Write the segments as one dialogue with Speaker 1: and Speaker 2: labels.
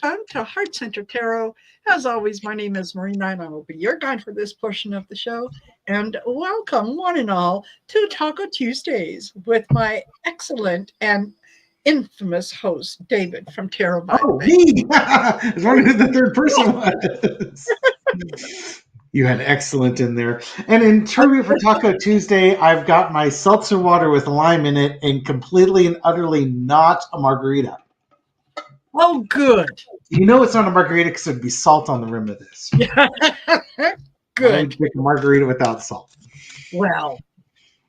Speaker 1: to Heart Center Tarot. As always, my name is Marina, and I will be your guide for this portion of the show. And welcome, one and all, to Taco Tuesdays with my excellent and infamous host, David from Tarot by the Bay.
Speaker 2: Me! I was wondering who the third person was. You had excellent in there. And in trivia for Taco Tuesday, I've got my seltzer water with lime in it and completely and utterly not a margarita.
Speaker 1: Oh, good.
Speaker 2: You know it's not a margarita because there'd be salt on the rim of this.
Speaker 1: Good.
Speaker 2: I would pick a margarita without salt.
Speaker 1: Well,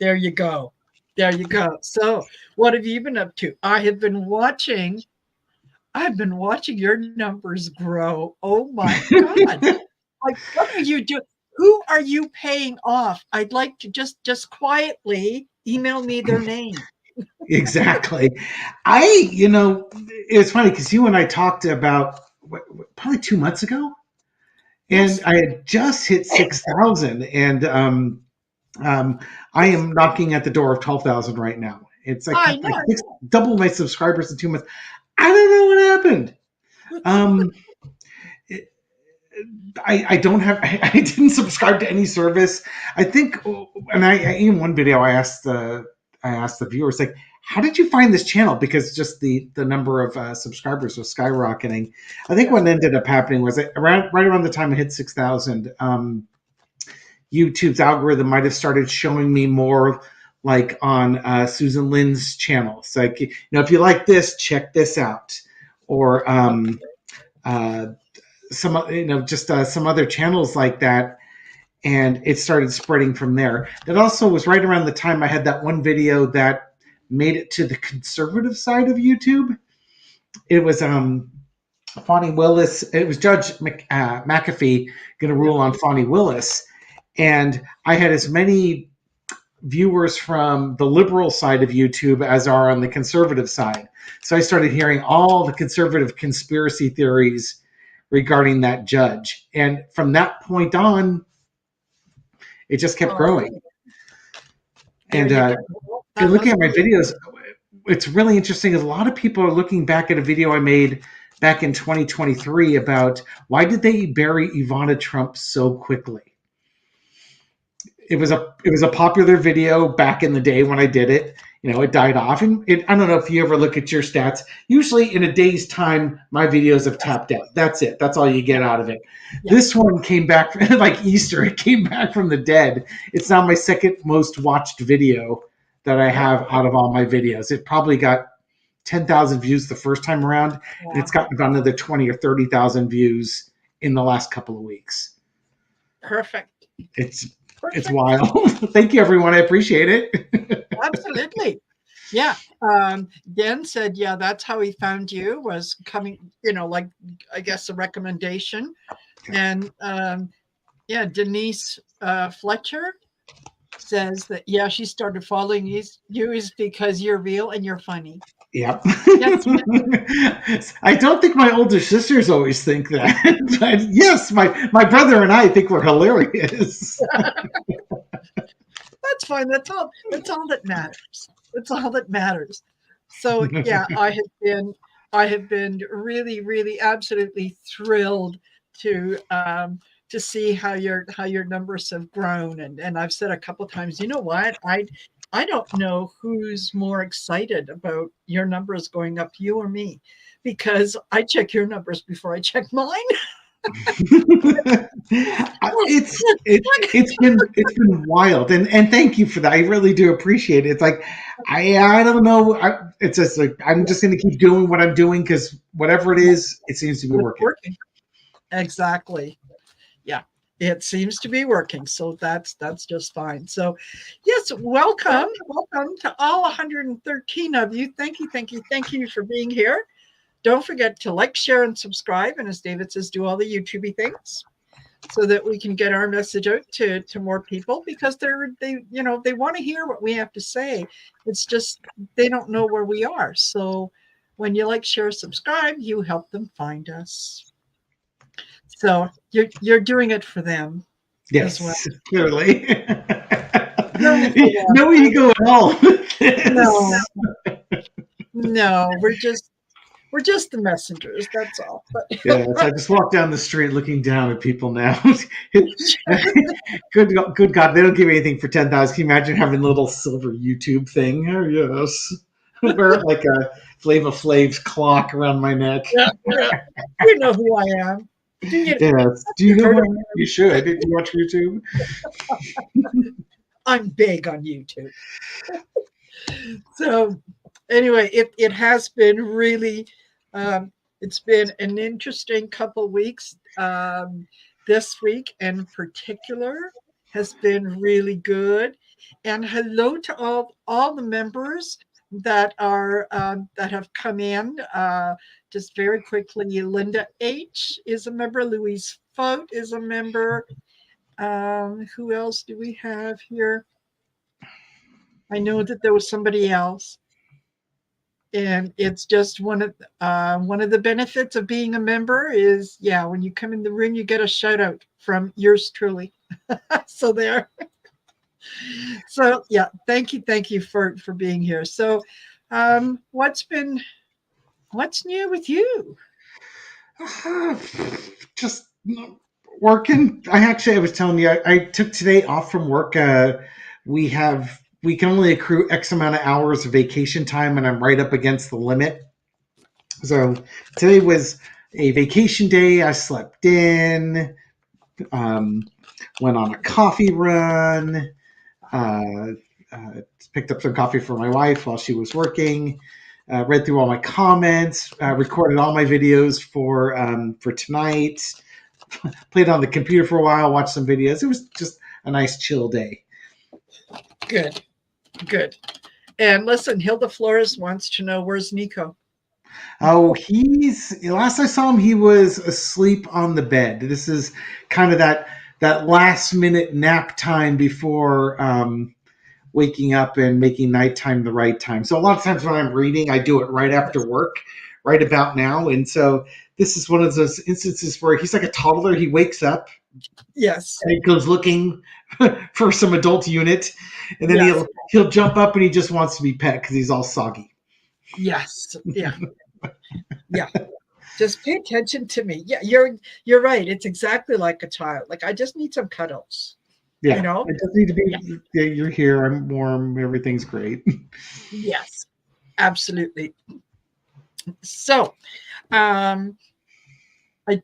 Speaker 1: there you go. There you go. So, what have you been up to? I've been watching your numbers grow. Oh my God. Like, what are you doing? Who are you paying off? I'd like to just quietly email me their name.
Speaker 2: Exactly. It's funny because you and I talked about probably 2 months ago, and yes. I had just hit 6,000, and I am knocking at the door of 12,000 right now. It's like double my subscribers in 2 months. I don't know what happened. I don't have. I didn't subscribe to any service. I think, and I in one video I asked the viewers, like, how did you find this channel? Because just the number of subscribers was skyrocketing. I think what ended up happening was right around the time I hit 6,000, YouTube's algorithm might have started showing me more like on Susan Lynn's channel. It's like, if you like this, check this out, or some other channels like that. And it started spreading from there. It also was right around the time I had that one video that made it to the conservative side of YouTube. It was Fonnie Willis. It was Judge McAfee going to rule on Fonnie Willis. And I had as many viewers from the liberal side of YouTube as are on the conservative side. So I started hearing all the conservative conspiracy theories regarding that judge. And from that point on, it just kept growing. And looking at my videos, it's really interesting. A lot of people are looking back at a video I made back in 2023 about why did they bury Ivana Trump so quickly? It was a popular video back in the day when I did it. It died off. And I don't know if you ever look at your stats. Usually in a day's time, my videos have tapped out. That's it. That's all you get out of it. Yeah. This one came back like Easter. It came back from the dead. It's now my second most watched video that I have out of all my videos. It probably got 10,000 views the first time around. Yeah. And it's gotten about another 20 or 30,000 views in the last couple of weeks.
Speaker 1: Perfect.
Speaker 2: It's wild. Thank you, everyone. I appreciate it.
Speaker 1: Absolutely. Yeah. Dan said, yeah, that's how he found you, was coming, like, I guess, a recommendation. And Denise Fletcher says that, yeah, she started following you is because you're real and you're funny.
Speaker 2: Yep. I don't think my older sisters always think that. But yes, my brother and I think we're hilarious.
Speaker 1: That's fine. That's all that matters. That's all that matters. So yeah, I have been really, really absolutely thrilled to see how your numbers have grown. And I've said a couple of times, you know what? I don't know who's more excited about your numbers going up, you or me, because I check your numbers before I check mine.
Speaker 2: It's been wild, and thank you for that. I really do appreciate it. It's like I don't know. It's just like I'm just going to keep doing what I'm doing because whatever it is, it seems to be working.
Speaker 1: Exactly. Yeah. It seems to be working, so that's just fine. So, yes, welcome to all 113 of you. Thank you for being here. Don't forget to like, share, and subscribe. And as David says, do all the YouTubey things so that we can get our message out to more people, because they want to hear what we have to say. It's just they don't know where we are. So when you like, share, subscribe, you help them find us. So you're doing it for them.
Speaker 2: Yes,
Speaker 1: as well.
Speaker 2: Clearly. No ego at all.
Speaker 1: No, we're We're just the messengers, that's all. But
Speaker 2: Yes, I just walk down the street looking down at people now. Good God, they don't give anything for 10,000. Can you imagine having a little silver YouTube thing? Oh yes, wear like a Flava Flav's clock around my neck.
Speaker 1: yeah, yeah. You know who I am. Do you?
Speaker 2: Yes. Do you know
Speaker 1: Heard
Speaker 2: who
Speaker 1: of
Speaker 2: I am? You should. Did you watch YouTube?
Speaker 1: I'm big on YouTube. So anyway, it has been really it's been an interesting couple weeks. This week in particular has been really good. And hello to all the members that are that have come in. Just very quickly, Linda H is a member. Louise Fote is a member. Who else do we have here? I know that there was somebody else, and it's just one of the benefits of being a member is, yeah, when you come in the room, you get a shout out from yours truly. So there. So yeah, thank you for being here. So, what's new with you?
Speaker 2: Just working. I was telling you, I took today off from work. We can only accrue X amount of hours of vacation time, and I'm right up against the limit. So today was a vacation day. I slept in, went on a coffee run, uh, picked up some coffee for my wife while she was working. Read through all my comments, recorded all my videos for tonight. Played on the computer for a while, watched some videos. It was just a nice chill day.
Speaker 1: Good. And listen, Hilda Flores wants to know, where's Nico?
Speaker 2: Oh, last I saw him, he was asleep on the bed. This is kind of that last minute nap time before waking up and making nighttime the right time. So a lot of times when I'm reading, I do it right after work, right about now. And so this is one of those instances where he's like a toddler. He wakes up.
Speaker 1: Yes.
Speaker 2: And he goes looking for some adult unit. And then he'll jump up and he just wants to be pet because he's all soggy.
Speaker 1: Yes. Yeah. Yeah. Just pay attention to me. Yeah, you're right. It's exactly like a child. Like, I just need some cuddles.
Speaker 2: Yeah,
Speaker 1: you know,
Speaker 2: it doesn't need to be. Yeah, you're here. I'm warm. Everything's great.
Speaker 1: Yes, absolutely. So, I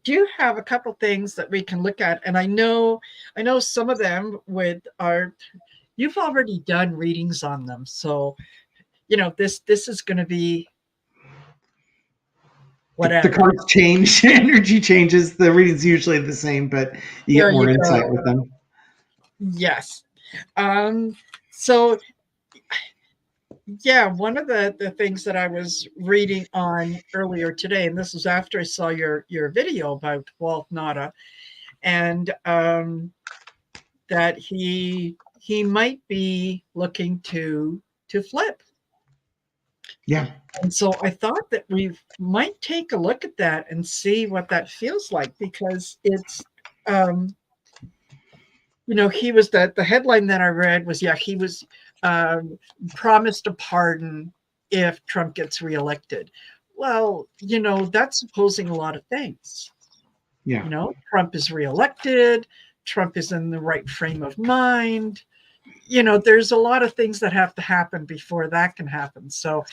Speaker 1: do have a couple things that we can look at, and I know some of them you've already done readings on them, so this is going to be whatever.
Speaker 2: The cards change, energy changes. The reading's usually the same, but you get more insight with them.
Speaker 1: Yes. So yeah, one of the things that I was reading on earlier today, and this was after I saw your video about Walt Nauta, and that he might be looking to flip.
Speaker 2: Yeah. And
Speaker 1: so I thought that we might take a look at that and see what that feels like, because it's he was the headline that I read was, he was promised a pardon if Trump gets reelected. Well, that's supposing a lot of things.
Speaker 2: Yeah.
Speaker 1: Trump is reelected. Trump is in the right frame of mind. There's a lot of things that have to happen before that can happen. So,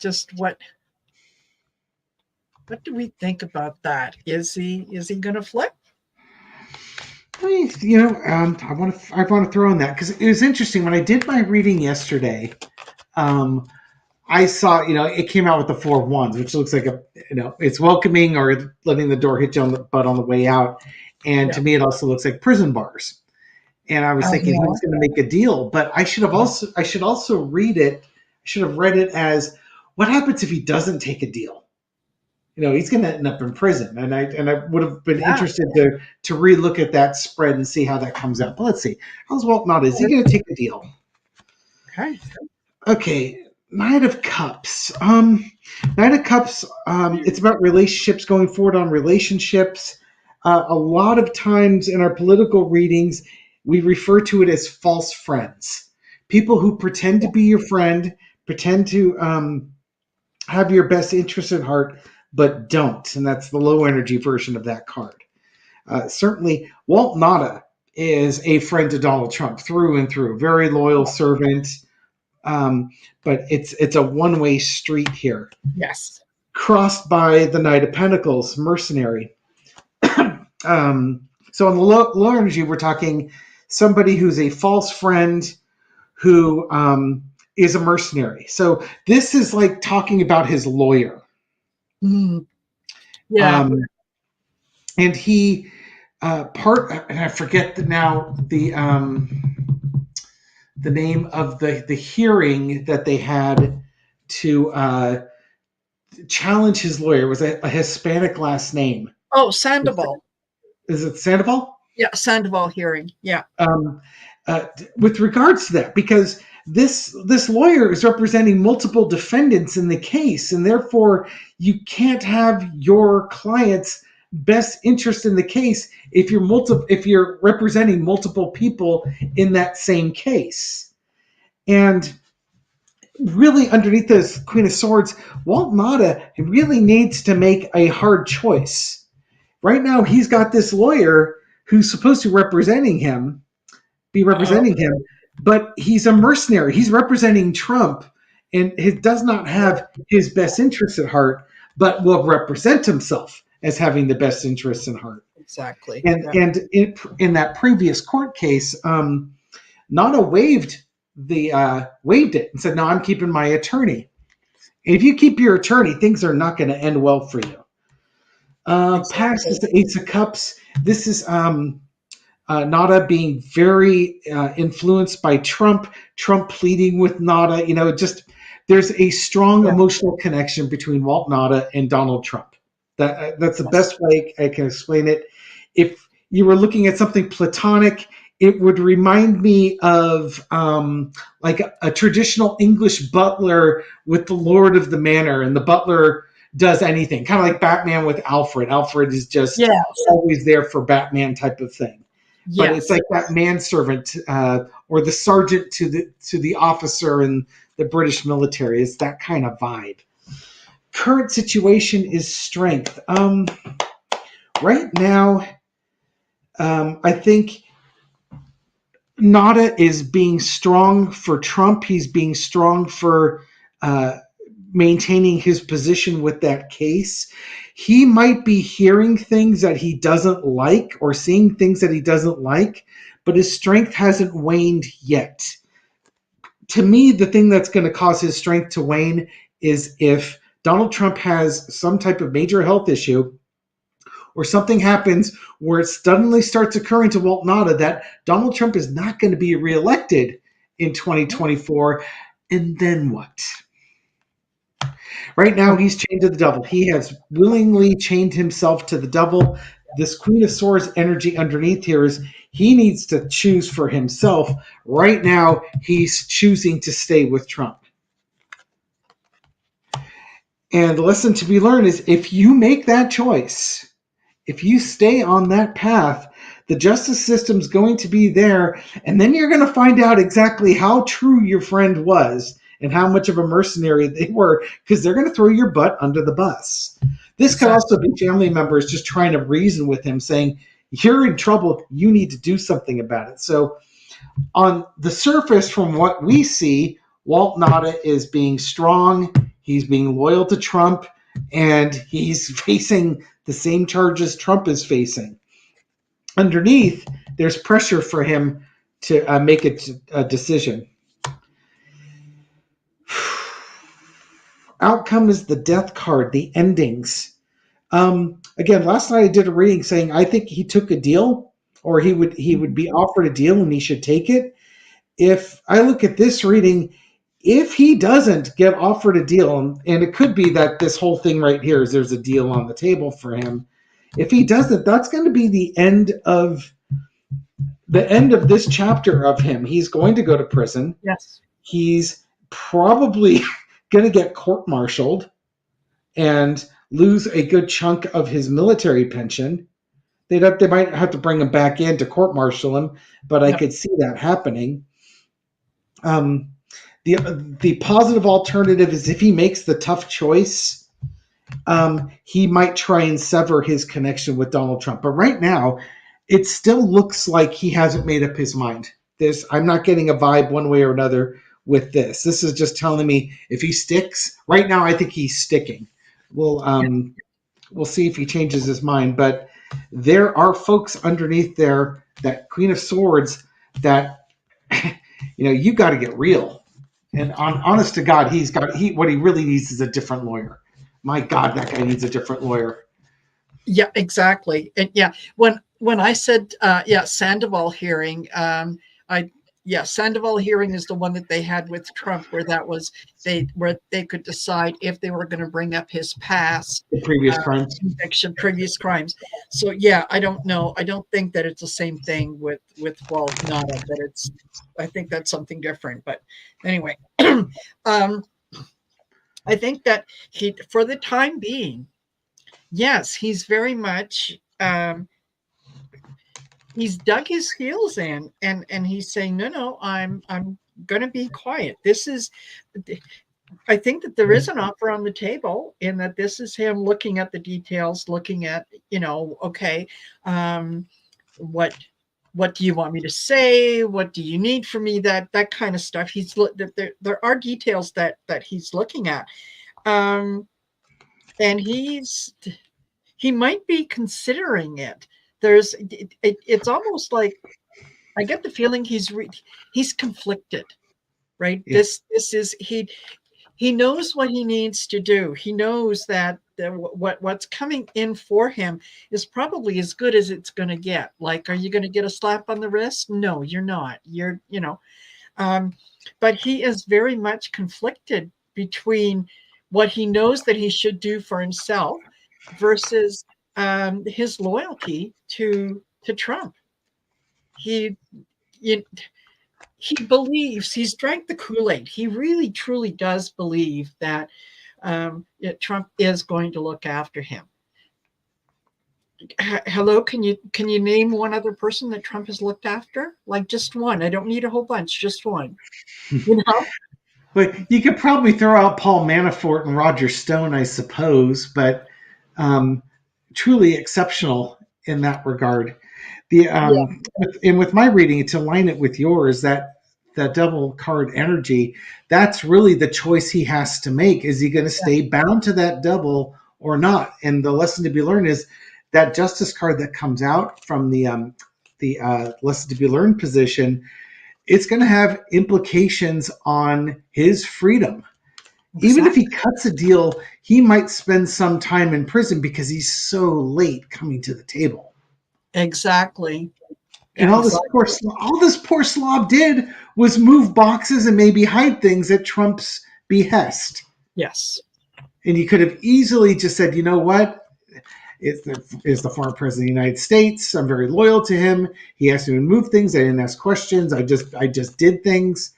Speaker 1: just what do we think about that? Is he going to flip?
Speaker 2: I want to throw on that because it was interesting when I did my reading yesterday. I saw, it came out with the 4 of Wands, which looks like it's welcoming or letting the door hit you on the butt on the way out. And to me, it also looks like prison bars. And I was thinking he was going to make a deal, but I should also read it. I should have read it as, what happens if he doesn't take a deal? He's going to end up in prison. And I would have been interested to relook at that spread and see how that comes out. But let's see. How's Walt Nauta? Is he going to take a deal? Okay. Knight of Cups. Knight of Cups, it's about relationships, going forward on relationships. A lot of times in our political readings, we refer to it as false friends. People who pretend to be your friend, pretend to have your best interest at heart, but don't. And that's the low energy version of that card. Certainly, Walt Nauta is a friend to Donald Trump through and through, very loyal servant. But it's a one-way street here.
Speaker 1: Yes.
Speaker 2: Crossed by the Knight of Pentacles, mercenary. So on the low energy, we're talking somebody who's a false friend who is a mercenary. So this is like talking about his lawyer.
Speaker 1: Mm. Yeah.
Speaker 2: And he and I forget the name of the hearing that they had to challenge his lawyer. It was a Hispanic last name.
Speaker 1: Oh, Sandoval.
Speaker 2: Is it Sandoval?
Speaker 1: Yeah, Sandoval hearing. Yeah.
Speaker 2: With regards to that, because this lawyer is representing multiple defendants in the case, and therefore you can't have your client's best interest in the case if you're representing multiple people in that same case. And really, underneath this Queen of Swords, Walt Nauta really needs to make a hard choice. Right now, he's got this lawyer who's supposed to be representing him, but he's a mercenary. He's representing Trump, and he does not have his best interests at heart, but will represent himself as having the best interests in heart.
Speaker 1: Exactly.
Speaker 2: And in that previous court case, Nauta waived it and said, "No, I'm keeping my attorney." If you keep your attorney, things are not going to end well for you. Past is the Ace of Cups. This is Nauta being very influenced by Trump pleading with Nauta. There's a strong emotional connection between Walt Nauta and Donald Trump. That's the best way I can explain it. If you were looking at something platonic, it would remind me of like a traditional English butler with the lord of the manor, and the butler does anything, kind of like Batman with Alfred. Alfred is just always there for Batman type of thing. Yes. But it's like that manservant or the sergeant to the officer in the British military. It's that kind of vibe. Current situation is strength. Right now, I think Nauta is being strong for Trump. He's being strong for maintaining his position with that case. He might be hearing things that he doesn't like or seeing things that he doesn't like, but his strength hasn't waned yet. To me, the thing that's going to cause his strength to wane is if Donald Trump has some type of major health issue, or something happens where it suddenly starts occurring to Walt Nauta that Donald Trump is not going to be reelected in 2024, and then what? Right now, he's chained to the devil. He has willingly chained himself to the devil. This Queen of Swords energy underneath here is he needs to choose for himself. Right now, he's choosing to stay with Trump. And the lesson to be learned is if you make that choice, if you stay on that path, the justice system's going to be there, and then you're going to find out exactly how true your friend was and how much of a mercenary they were, because they're going to throw your butt under the bus. This could also be family members just trying to reason with him, saying, you're in trouble, you need to do something about it. So on the surface, from what we see, Walt Nauta is being strong, he's being loyal to Trump, and he's facing the same charges Trump is facing. Underneath, there's pressure for him to make a decision. Outcome is the death card, the endings. Again, last night I did a reading saying I think he took a deal, or he would be offered a deal and he should take it. If I look at this reading, if he doesn't get offered a deal, and it could be that this whole thing right here is there's a deal on the table for him. If he doesn't, that's going to be the end of this chapter of him. He's going to go to prison.
Speaker 1: Yes.
Speaker 2: He's probably going to get court-martialed and lose a good chunk of his military pension. They might have to bring him back in to court-martial him, but I could see that happening. the positive alternative is if he makes the tough choice, he might try and sever his connection with Donald Trump. But right now, it still looks like he hasn't made up his mind. I'm not getting a vibe one way or another with this. This is just telling me if he sticks. Right now, I think he's sticking. We'll see if he changes his mind. But there are folks underneath there, that Queen of Swords, that you got to get real. And honest to God, what he really needs is a different lawyer. My God, that guy needs a different lawyer.
Speaker 1: Yeah, exactly. And yeah, when I said Sandoval hearing, Sandoval hearing is the one that they had with Trump, where where they could decide if they were going to bring up his past
Speaker 2: previous crimes,
Speaker 1: conviction, previous crimes. So yeah, I don't know. I don't think that it's the same thing with Walt Nauta. That I think that's something different. But anyway, I think that for the time being, yes, he's very much. He's dug his heels in, and he's saying, no, I'm going to be quiet. I think that there is an offer on the table, in that this is him looking at the details, looking at, okay, what do you want me to say? What do you need from me? That kind of stuff. There are details that he's looking at, and he might be considering it. It's almost like I get the feeling he's conflicted, right? Yeah. This is he knows what he needs to do. He knows that what's coming in for him is probably as good as it's going to get. Like, are you going to get a slap on the wrist? No, you're not. But he is very much conflicted between what he knows that he should do for himself versus his loyalty to Trump. He believes, he's drank the Kool-Aid. He really truly does believe that Trump is going to look after him. Hello, can you name one other person that Trump has looked after? Like, just one. I don't need a whole bunch, just one.
Speaker 2: But you could probably throw out Paul Manafort and Roger Stone, I suppose, but truly exceptional in that regard. And with my reading, to line it with yours, that double card energy, that's really the choice he has to make. Is he going to stay bound to that double or not? And the lesson to be learned is that justice card that comes out from the lesson to be learned position. It's going to have implications on his freedom. Exactly. Even if he cuts a deal, he might spend some time in prison because he's so late coming to the table.
Speaker 1: Exactly.
Speaker 2: And all this poor slob did was move boxes and maybe hide things at Trump's behest.
Speaker 1: Yes.
Speaker 2: And he could have easily just said, you know what? Is the former president of the United States. I'm very loyal to him. He asked me to move things. I didn't ask questions. I just did things.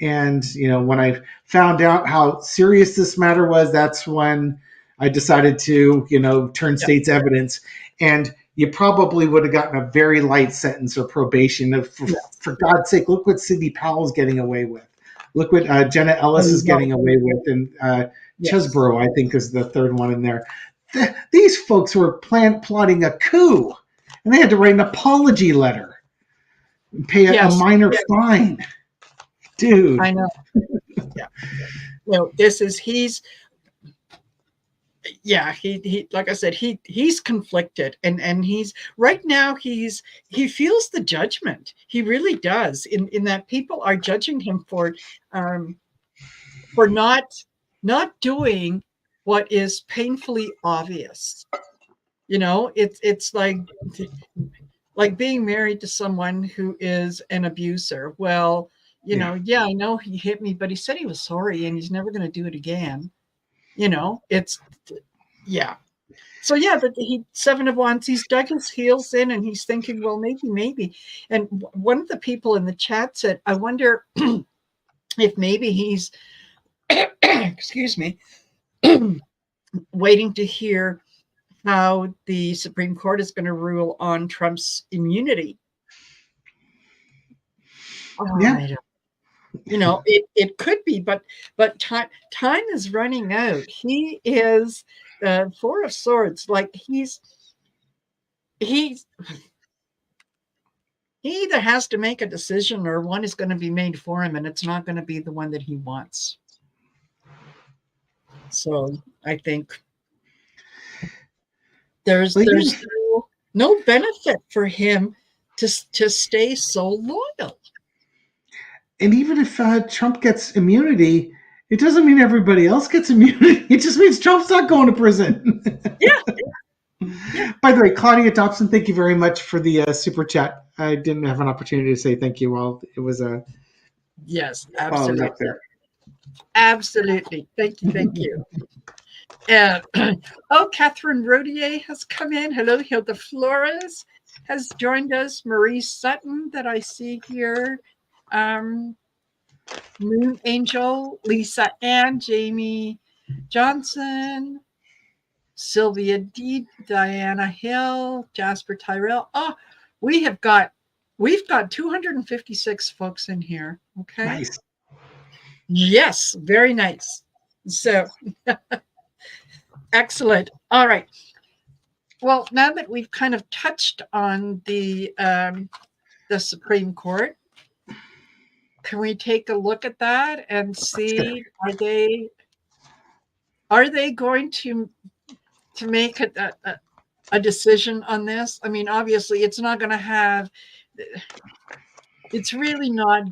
Speaker 2: And, when I found out how serious this matter was, that's when I decided to, turn state's evidence. And you probably would have gotten a very light sentence or probation. For God's sake, look what Sidney Powell's getting away with. Look what Jenna Ellis is getting away with. And Chesborough, I think, is the third one in there. These folks were plotting a coup, and they had to write an apology letter and pay a minor fine. Dude.
Speaker 1: I know. He like I said, he's conflicted, and he's right now he feels the judgment. He really does, in that people are judging him for not doing what is painfully obvious. It's like being married to someone who is an abuser. Well, I know he hit me, but he said he was sorry and he's never going to do it again. So the Seven of Wands, he's dug his heels in and he's thinking, well, maybe. And one of the people in the chat said, I wonder if maybe he's, excuse me, waiting to hear how the Supreme Court is going to rule on Trump's immunity. It could be, but time is running out. He is Four of Swords. Like he's he either has to make a decision or one is going to be made for him, and it's not going to be the one that he wants. So I think there's no benefit for him to stay so loyal.
Speaker 2: And even if Trump gets immunity, it doesn't mean everybody else gets immunity. It just means Trump's not going to prison.
Speaker 1: Yeah.
Speaker 2: By the way, Claudia Dobson, thank you very much for the super chat. I didn't have an opportunity to say thank you while it was
Speaker 1: yes, absolutely.
Speaker 2: Up there.
Speaker 1: Absolutely. Thank you. Catherine Rodier has come in. Hello, Hilda Flores has joined us. Marie Sutton that I see here. Moon Angel, Lisa Ann, Jamie Johnson, Sylvia D, Diana Hill, Jasper Tyrell. We've got 256 folks in here. Okay.
Speaker 2: Nice.
Speaker 1: Yes, very nice. So excellent. All right. Well, now that we've kind of touched on the Supreme Court, can we take a look at that and see are they going to make a decision on this? I mean, obviously, it's really not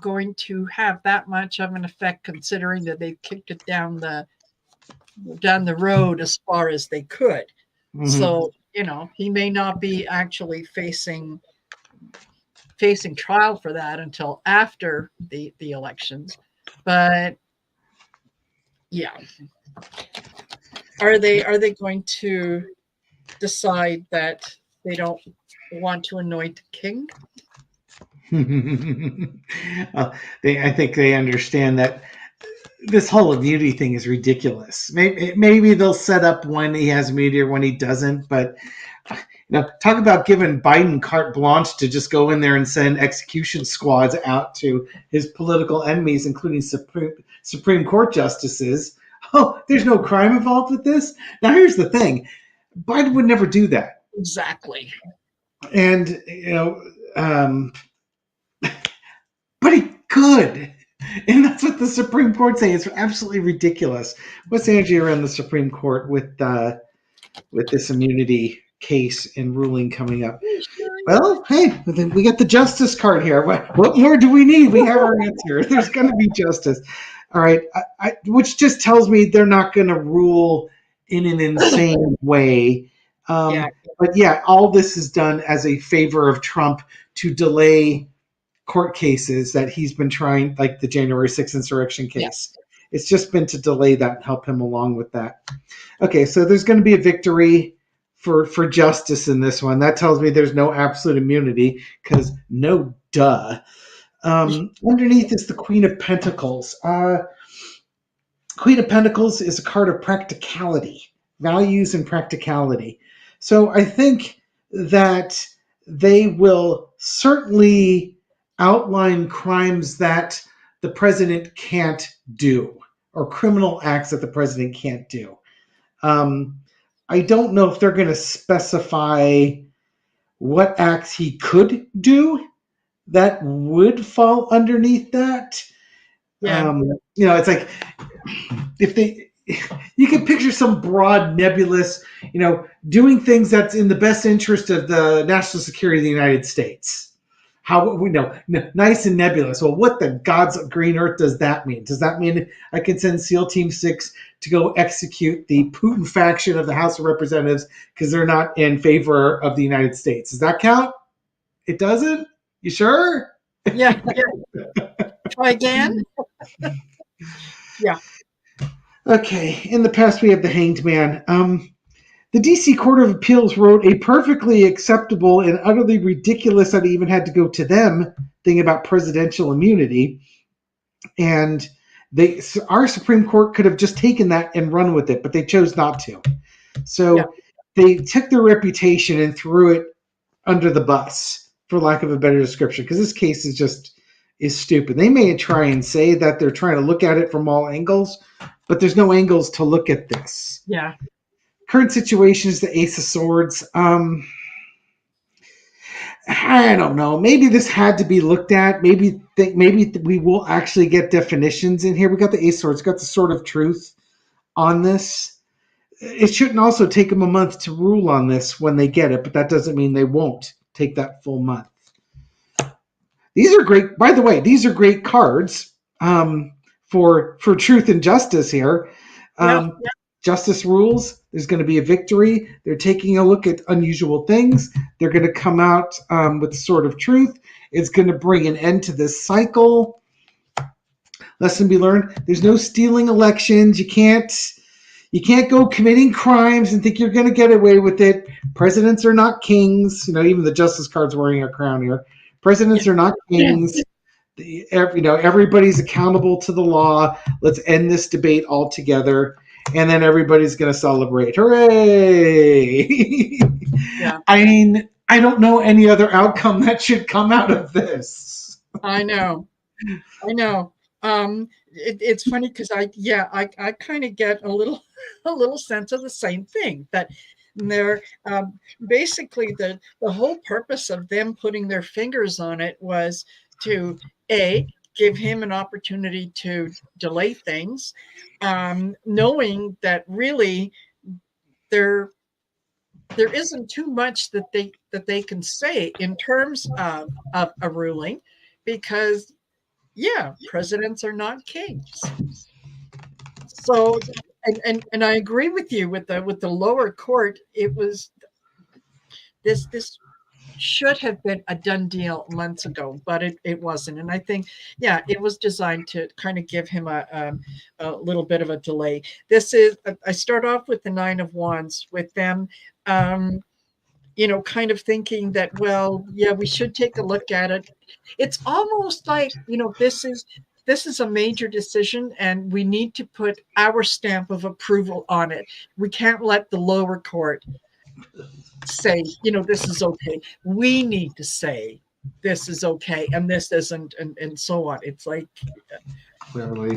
Speaker 1: going to have that much of an effect, considering that they've kicked it down the road as far as they could. Mm-hmm. So, he may not be actually facing trial for that until after the elections. But yeah, are they going to decide that they don't want to anoint a king?
Speaker 2: I think they understand that this whole immunity thing is ridiculous. Maybe they'll set up when he has immunity or when he doesn't, but talk about giving Biden carte blanche to just go in there and send execution squads out to his political enemies, including Supreme Court justices. Oh, there's no crime involved with this? Now, here's the thing. Biden would never do that.
Speaker 1: Exactly.
Speaker 2: And, but he could. And that's what the Supreme Court say. It's absolutely ridiculous. What's the energy around the Supreme Court with this immunity case and ruling coming up? Well, hey, we got the justice card here. What more do we need? We have our answer. There's going to be justice. All right, which just tells me they're not going to rule in an insane way. But yeah, all this is done as a favor of Trump to delay court cases that he's been trying, like the January 6th insurrection case. Yes. It's just been to delay that and help him along with that. Okay, so there's going to be a victory for justice in this one. That tells me there's no absolute immunity, because no duh. Underneath is the Queen of Pentacles. Queen of Pentacles is a card of practicality, values and practicality. So I think that they will certainly outline crimes that the president can't do, or criminal acts that the president can't do. I don't know if they're going to specify what acts he could do that would fall underneath that. Yeah. It's like you can picture some broad, nebulous, doing things that's in the best interest of the national security of the United States. How we know, nice and nebulous. Well, what the God's green earth does that mean? Does that mean I can send SEAL Team 6 to go execute the Putin faction of the House of Representatives because they're not in favor of the United States? Does that count? It doesn't? You sure?
Speaker 1: Yeah. Try again. Yeah.
Speaker 2: Okay. In the past, we have the Hanged Man. The D.C. Court of Appeals wrote a perfectly acceptable and utterly ridiculous, that it even had to go to them, thing about presidential immunity. And our Supreme Court could have just taken that and run with it, but they chose not to. So they took their reputation and threw it under the bus, for lack of a better description, because this case is just is stupid. They may try and say that they're trying to look at it from all angles, but there's no angles to look at this.
Speaker 1: Yeah.
Speaker 2: Current situation is the Ace of Swords. I don't know. Maybe this had to be looked at. Maybe we will actually get definitions in here. We got the Ace of Swords, got the Sword of Truth on this. It shouldn't also take them a month to rule on this when they get it, but that doesn't mean they won't take that full month. These are great. By the way, these are great cards for truth and justice here.
Speaker 1: Yeah.
Speaker 2: Justice rules. There's going to be a victory. They're taking a look at unusual things. They're going to come out with the Sword of Truth. It's going to bring an end to this cycle. Lesson be learned. There's no stealing elections. You can't go committing crimes and think you're going to get away with it. Presidents are not kings. Even the Justice card's wearing a crown here. Presidents are not kings. Everybody's accountable to the law. Let's end this debate altogether. And then everybody's going to celebrate. Hooray!
Speaker 1: Yeah.
Speaker 2: I mean, I don't know any other outcome that should come out of this.
Speaker 1: I know. It's funny because I kind of get a little sense of the same thing, that they're basically the whole purpose of them putting their fingers on it was to give him an opportunity to delay things, knowing that really there isn't too much that they can say in terms of a ruling, because presidents are not kings. So and I agree with you with the lower court. It was this should have been a done deal months ago, but it wasn't. And I think, it was designed to kind of give him a little bit of a delay. I start off with the Nine of Wands with them, kind of thinking that, we should take a look at it. It's almost like, this is a major decision and we need to put our stamp of approval on it. We can't let the lower court say, this is okay. We need to say this is okay and this isn't, and so on. It's like,
Speaker 2: clearly,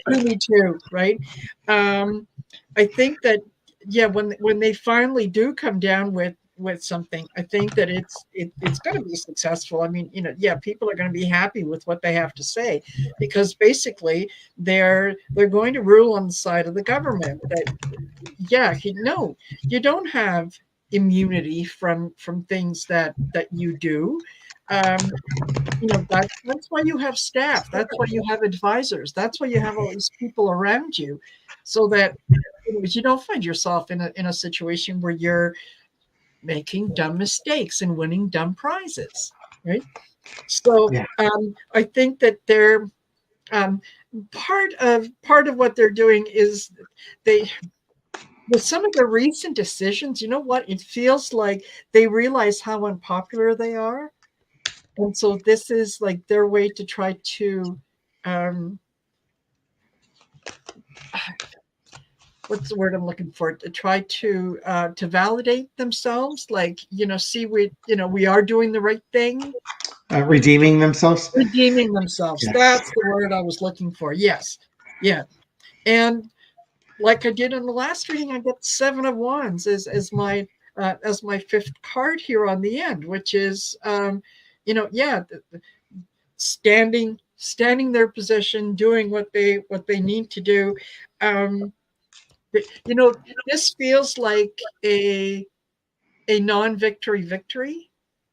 Speaker 1: me too, right? I think that, when they finally do come down with something, I think that it's going to be successful. I mean, people are going to be happy with what they have to say, because basically they're going to rule on the side of the government that, you don't have immunity from things that you do. That's why you have staff. That's why you have advisors. That's why you have all these people around you, so that you don't find yourself in a situation where you're making dumb mistakes and winning dumb prizes, right? So I think that they're part of what they're doing is with some of the recent decisions, it feels like they realize how unpopular they are. And so this is like their way to try to what's the word I'm looking for? To try to validate themselves, like, see, we are doing the right thing.
Speaker 2: Redeeming themselves.
Speaker 1: Yes. That's the word I was looking for. Yes. Yeah. And like I did in the last reading, I got Seven of Wands as my fifth card here on the end, which is, standing their position, doing what they need to do. This feels like a non-victory victory,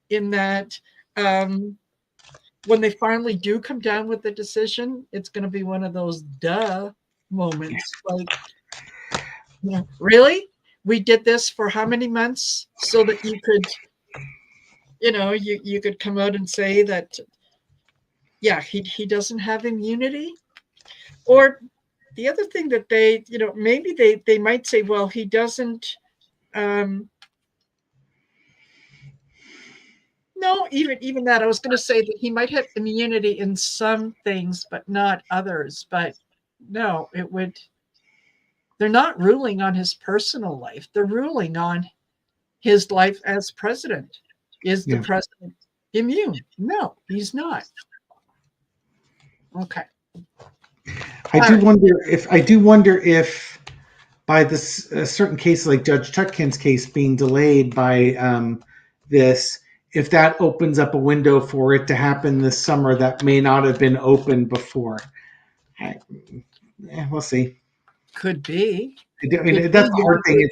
Speaker 1: in that when they finally do come down with the decision, it's going to be one of those duh moments. Like, really? We did this for how many months so that you could, you could come out and say that, he doesn't have immunity? Or the other thing that they, maybe they might say, well, he doesn't, no, even that, I was going to say that he might have immunity in some things, but not others. But no, they're not ruling on his personal life. They're ruling on his life as president. Is the president immune? No, he's not. Okay.
Speaker 2: I do wonder if by this a certain case like Judge Chutkin's case being delayed by this, if that opens up a window for it to happen this summer that may not have been open before. We'll see.
Speaker 1: Could be.
Speaker 2: I mean, that's the hard thing.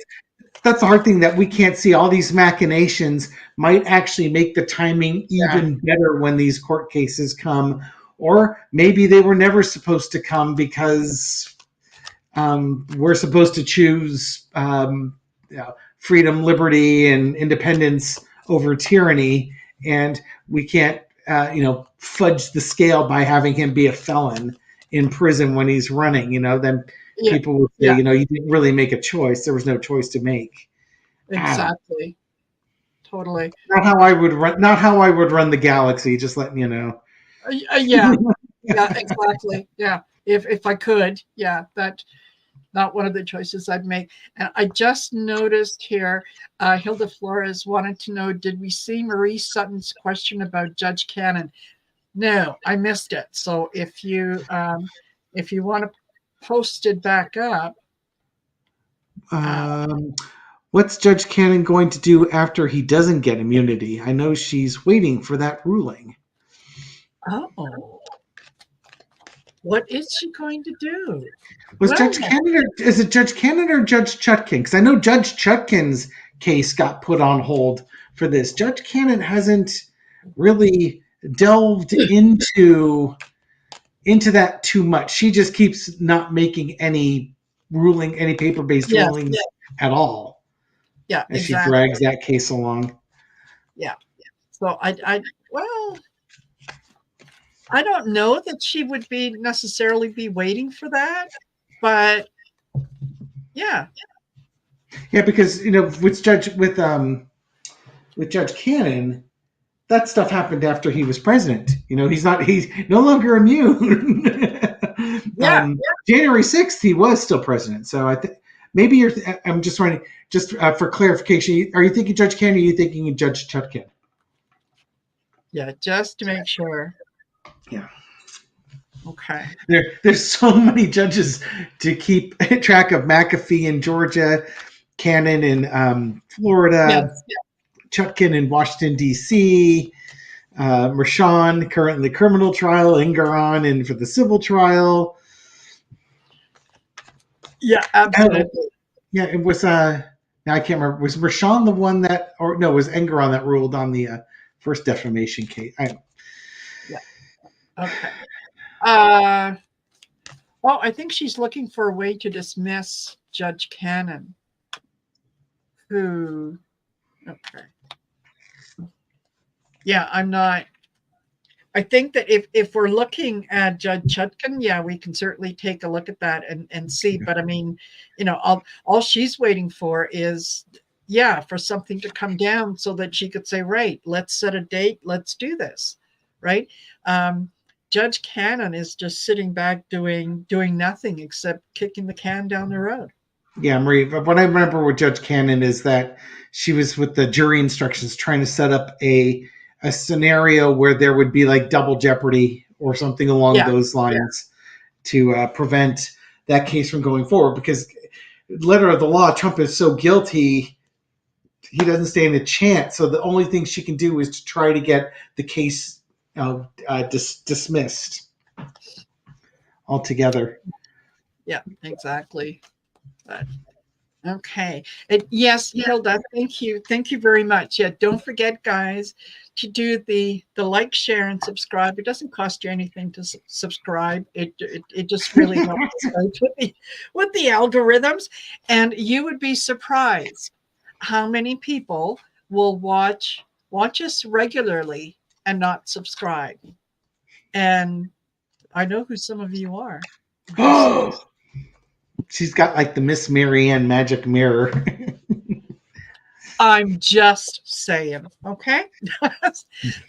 Speaker 2: That's the hard thing, that we can't see all these machinations might actually make the timing even better when these court cases come, or maybe they were never supposed to come because we're supposed to choose freedom, liberty, and independence over tyranny, and we can't fudge the scale by having him be a felon in prison when he's running. Then people would say, you didn't really make a choice. There was no choice to make.
Speaker 1: Exactly. Totally.
Speaker 2: Not how I would run. Not how I would run the galaxy. Just letting you know.
Speaker 1: Yeah. Yeah. Exactly. Yeah. If I could, that not one of the choices I'd make. And I just noticed here, Hilda Flores wanted to know: did we see Marie Sutton's question about Judge Cannon? No, I missed it. So if you want to post it back up.
Speaker 2: What's Judge Cannon going to do after he doesn't get immunity? I know she's waiting for that ruling.
Speaker 1: Oh, what is she going to do?
Speaker 2: Judge Cannon, is it Judge Cannon or Judge Chutkin? Because I know Judge Chutkin's case got put on hold for this. Judge Cannon hasn't really delved into that too much. She just keeps not making any paper-based rulings at all.
Speaker 1: Yeah,
Speaker 2: as she drags that case along.
Speaker 1: Yeah. So I don't know that she would necessarily be waiting for that, but yeah.
Speaker 2: Yeah, because with Judge Cannon, that stuff happened after he was president. He's no longer immune. January 6th, he was still president. So I think maybe I'm just trying to, for clarification, are you thinking Judge Cannon or are you thinking Judge Chutkin?
Speaker 1: Yeah, just to make sure.
Speaker 2: Yeah.
Speaker 1: Okay.
Speaker 2: There's so many judges to keep track of: McAfee in Georgia, Cannon in Florida, Chutkin in Washington, D.C., Mershon currently criminal trial, Engeron in for the civil trial.
Speaker 1: Yeah, absolutely.
Speaker 2: Yeah, it was now I can't remember. Was Mershon the one that, or no, it was Engeron that ruled on the first defamation case?
Speaker 1: Yeah. Okay. I think she's looking for a way to dismiss Judge Cannon. Okay. Yeah, I'm not. I think that if we're looking at Judge Chutkin, we can certainly take a look at that and see. But I mean, all she's waiting for is, for something to come down so that she could say, right, let's set a date, let's do this, right? Judge Cannon is just sitting back doing nothing except kicking the can down the road.
Speaker 2: Yeah, Marie, what I remember with Judge Cannon is that she was with the jury instructions trying to set up a scenario where there would be like double jeopardy or something along those lines to prevent that case from going forward. Because letter of the law, Trump is so guilty, he doesn't stand a chance. So the only thing she can do is to try to get the case dismissed altogether.
Speaker 1: Yeah, exactly. But, okay. Yes, Hilda, thank you. Thank you very much. Yeah, don't forget, guys, to do the like, share, and subscribe. It doesn't cost you anything to subscribe. It just really helps with the algorithms. And you would be surprised how many people will watch us regularly and not subscribe. And I know who some of you are.
Speaker 2: She's got like the Miss Marianne magic mirror.
Speaker 1: I'm just saying. Okay.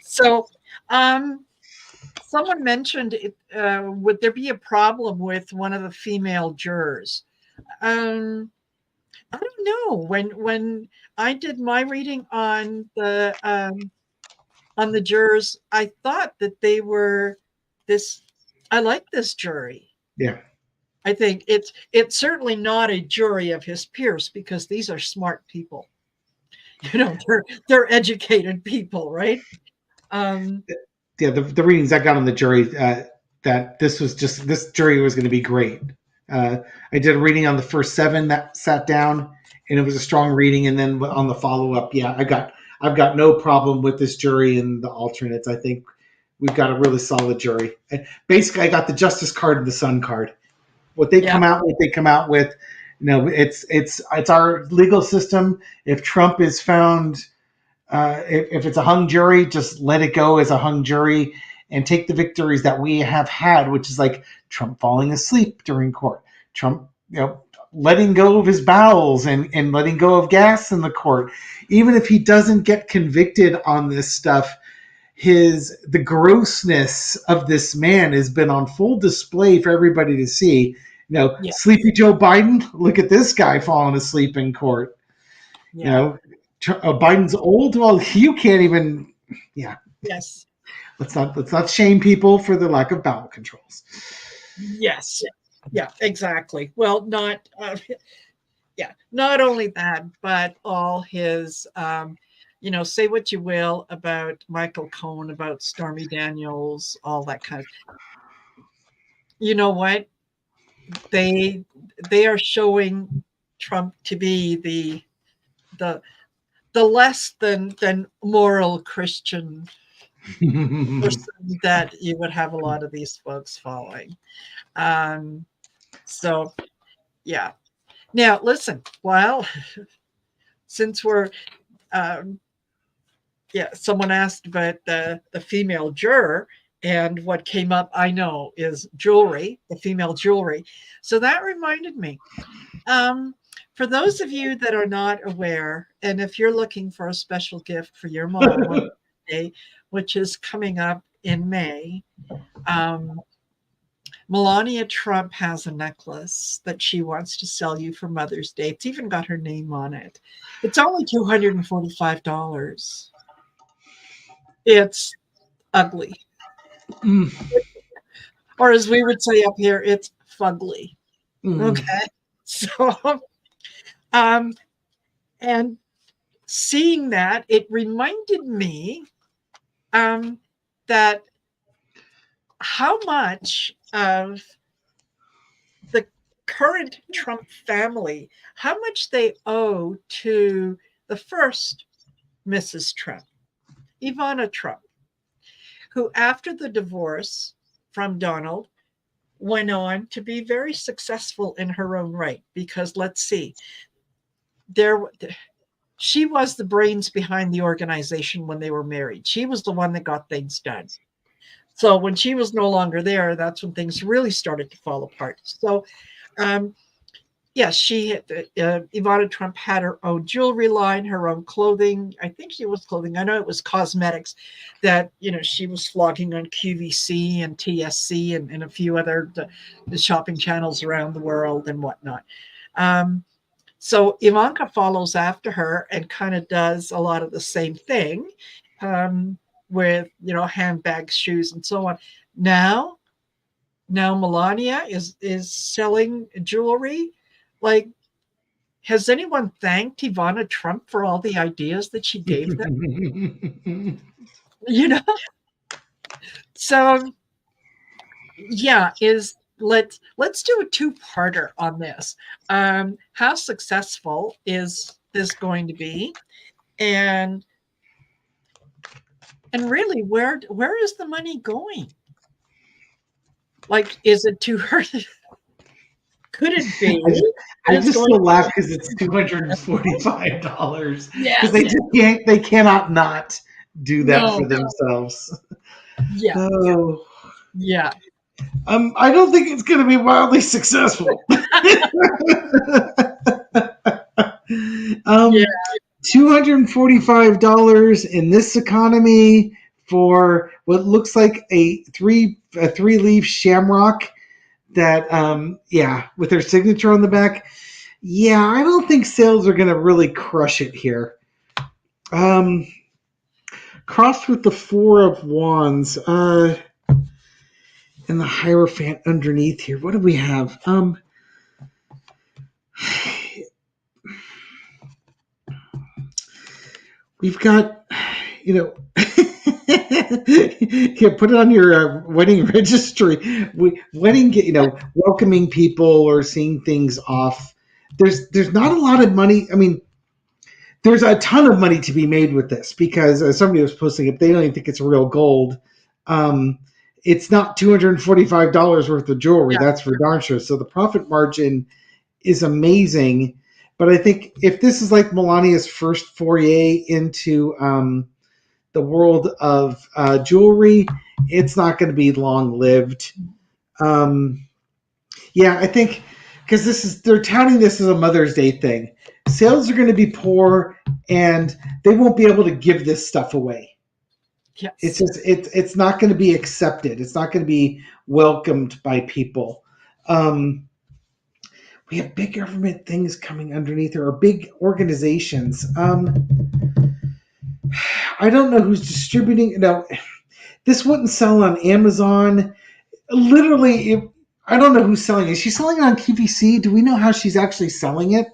Speaker 1: So, someone mentioned, would there be a problem with one of the female jurors? I don't know. When I did my reading on the jurors, I thought that they were this I like this jury.
Speaker 2: Yeah.
Speaker 1: I think it's certainly not a jury of his peers, because these are smart people. They're educated people, right?
Speaker 2: Yeah, the readings I got on the jury, that this jury was going to be great. I did a reading on the first 7 that sat down, and it was a strong reading. And then on the follow up, yeah, I've got no problem with this jury and the alternates. I think we've got a really solid jury. Basically, I got the Justice card and the Sun card. What they
Speaker 1: Yeah.
Speaker 2: come out with, they come out with. It's our legal system. If Trump is found, if it's a hung jury, just let it go as a hung jury and take the victories that we have had, which is like Trump falling asleep during court, Trump, letting go of his bowels and letting go of gas in the court. Even if he doesn't get convicted on this stuff, the grossness of this man has been on full display for everybody to see.
Speaker 1: Yeah.
Speaker 2: Sleepy Joe Biden, look at this guy falling asleep in court.
Speaker 1: Yeah.
Speaker 2: Biden's old. Well, you can't even. Yeah.
Speaker 1: Yes.
Speaker 2: Let's not shame people for the lack of bowel controls.
Speaker 1: Yes. Yeah, exactly. Well, not only that, but all his say what you will about Michael Cohen, about Stormy Daniels, all that kind of. You know what? They are showing Trump to be the less than moral Christian person that you would have a lot of these folks following. So yeah. Now listen, well, since we're someone asked about the female juror, and what came up, I know, is jewelry, the female jewelry. So that reminded me. For those of you that are not aware, and if you're looking for a special gift for your mom on Day, which is coming up in May, Melania Trump has a necklace that she wants to sell you for Mother's Day. It's even got her name on it. It's only $245. It's ugly. Or as we would say up here, it's fugly. Okay. So, and seeing that, it reminded me that how much of the current Trump family, how much they owe to the first Mrs. Trump, Ivana Trump, who after the divorce from Donald went on to be very successful in her own right. Because let's see, she was the brains behind the organization when they were married. She was the one that got things done. So when she was no longer there, that's when things really started to fall apart. So, Ivana Trump had her own jewelry line, her own clothing. I think she was clothing. I know it was cosmetics that, she was flogging on QVC and TSC and a few other the shopping channels around the world and whatnot. So Ivanka follows after her and kind of does a lot of the same thing. With handbags, shoes, and so on. Now Melania is selling jewelry. Like, has anyone thanked Ivana Trump for all the ideas that she gave them? So yeah, let's do a two-parter on this. How successful is this going to be, and really, where is the money going? Like, is it too hard? Could it be?
Speaker 2: I just still laugh because it's $245.
Speaker 1: Yes.
Speaker 2: Because they cannot not do that for themselves.
Speaker 1: Yeah.
Speaker 2: Oh.
Speaker 1: Yeah.
Speaker 2: I don't think it's going to be wildly successful. $245 in this economy for what looks like a three-leaf shamrock that with their signature on the back. Yeah, I don't think sales are going to really crush it here. Crossed with the Four of Wands. and the Hierophant underneath here. What do we have? We've got, yeah, put it on your wedding registry. Welcoming people or seeing things off. There's not a lot of money. I mean, there's a ton of money to be made with this because somebody was posting it. They don't even think it's real gold. It's not $245 worth of jewelry.
Speaker 1: Yeah.
Speaker 2: That's for darn sure. So the profit margin is amazing. But I think if this is like Melania's first foray into the world of jewelry, it's not going to be long lived. I think because they're touting this as a Mother's Day thing. Sales are going to be poor, and they won't be able to give this stuff away.
Speaker 1: Yes.
Speaker 2: It's not going to be accepted. It's not going to be welcomed by people. We have big government things coming underneath there, or big organizations. I don't know who's distributing. No, this wouldn't sell on Amazon. Literally, I don't know who's selling it. Is she selling it on QVC? Do we know how she's actually selling it?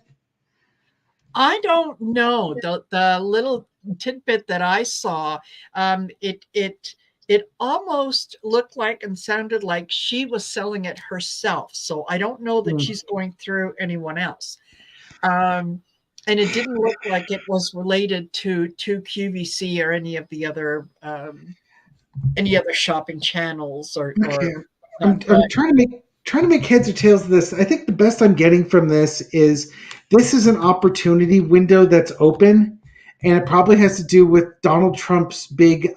Speaker 1: I don't know. The little tidbit that I saw, it almost looked like and sounded like she was selling it herself. So I don't know that she's going through anyone else. And it didn't look like it was related to QVC or any of the other shopping channels or.
Speaker 2: Okay. I'm trying to make heads or tails of this. I think the best I'm getting from this is an opportunity window that's open, and it probably has to do with Donald Trump's big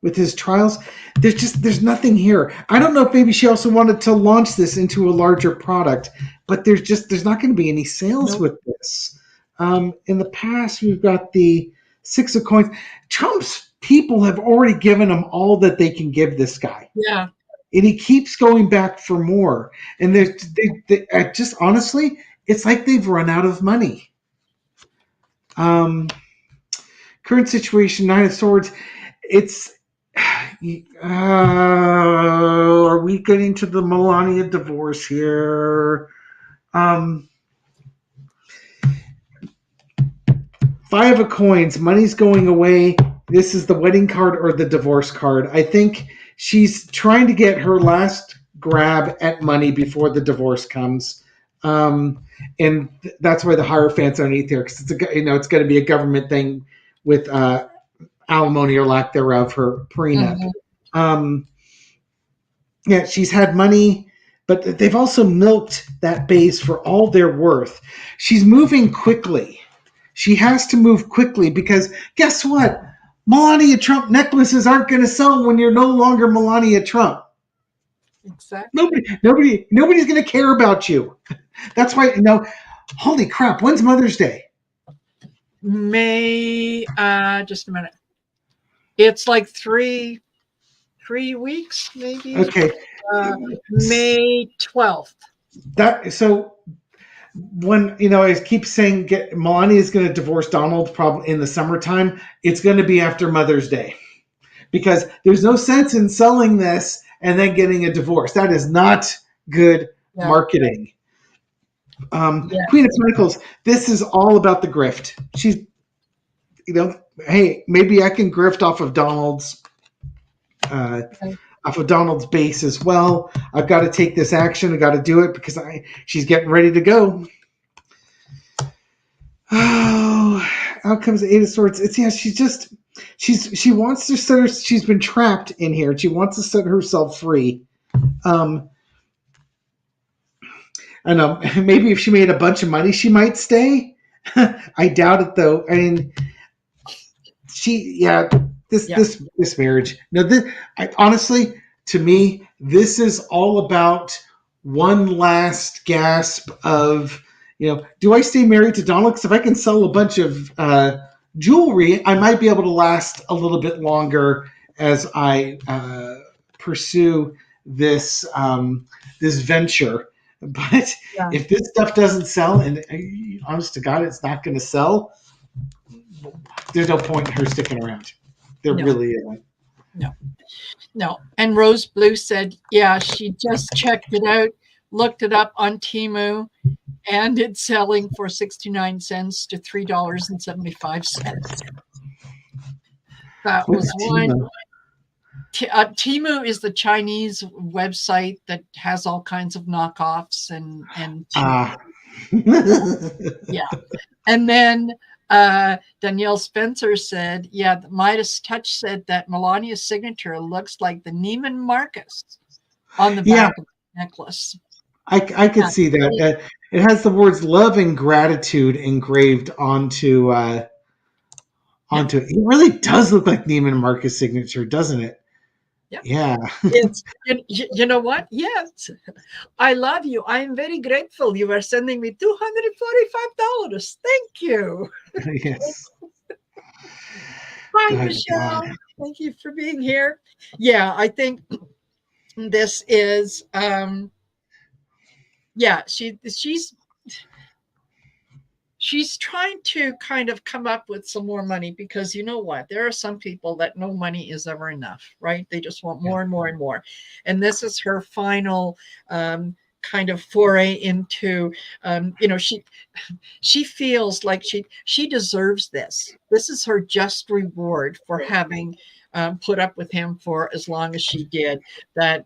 Speaker 2: with his trials. There's nothing here. I don't know if maybe she also wanted to launch this into a larger product, but there's not going to be any sales with this. In the past, we've got the Six of Coins. Trump's people have already given him all that they can give this guy.
Speaker 1: Yeah.
Speaker 2: And he keeps going back for more. And they just honestly, it's like they've run out of money. Current situation, Nine of Swords. It's are we getting to the Melania divorce here? Five of Coins. Money's going away. This is the wedding card or the divorce card. I think she's trying to get her last grab at money before the divorce comes. And that's why the Hierophant's underneath there, because it's going to be a government thing with alimony or lack thereof, her prenup. She's had money, but they've also milked that base for all they're worth. She's moving quickly. She has to move quickly because guess what? Melania Trump necklaces aren't going to sell when you're no longer Melania Trump.
Speaker 1: Exactly.
Speaker 2: Nobody's going to care about you. That's why. Holy crap! When's Mother's Day?
Speaker 1: May. Just a minute. It's like three weeks, maybe.
Speaker 2: Okay.
Speaker 1: May 12th.
Speaker 2: When I keep saying Melania is going to divorce Donald probably in the summertime, it's going to be after Mother's Day, because there's no sense in selling this and then getting a divorce. That is not good marketing. Queen of Pentacles. This is all about the grift. She's, hey, maybe I can grift off of Donald's base as well. I've got to take this action. I got to do it because she's getting ready to go. Oh, out comes the Eight of Swords. She wants to set her. She's been trapped in here. She wants to set herself free. I know. Maybe if she made a bunch of money, she might stay. I doubt it, though. I mean, this marriage. No, honestly, to me, this is all about one last gasp of, do I stay married to Donald? Because if I can sell a bunch of jewelry, I might be able to last a little bit longer as I pursue this this venture. But if this stuff doesn't sell, and honest to God, it's not going to sell, there's no point in her sticking around. There really isn't.
Speaker 1: no, no. And Rose Blue said, yeah, she just checked it out, looked it up on Temu, and it's selling for 69 cents to $3.75. That was
Speaker 2: What's
Speaker 1: one.
Speaker 2: Timo?
Speaker 1: Temu is the Chinese website that has all kinds of knockoffs and
Speaker 2: Ah.
Speaker 1: yeah. And then Danielle Spencer said, yeah, Midas Touch said that Melania's signature looks like the Neiman Marcus on the
Speaker 2: Yeah,
Speaker 1: back of the necklace.
Speaker 2: I could
Speaker 1: Yeah.
Speaker 2: see that. It has the words love and gratitude engraved onto
Speaker 1: Yeah.
Speaker 2: onto it. It really does look like Neiman Marcus signature, doesn't it?
Speaker 1: Yeah.
Speaker 2: Yeah.
Speaker 1: It's you know what? Yes. I love you. I am very grateful. You are sending me $245. Thank you.
Speaker 2: Yes.
Speaker 1: Hi,
Speaker 2: Good God.
Speaker 1: Michelle. Thank you for being here. Yeah, I think this is yeah, she's trying to kind of come up with some more money, because you know what, there are some people that no money is ever enough, right? They just want more and more and more, and this is her final kind of foray into she feels like she deserves this is her just reward for having put up with him for as long as she did. That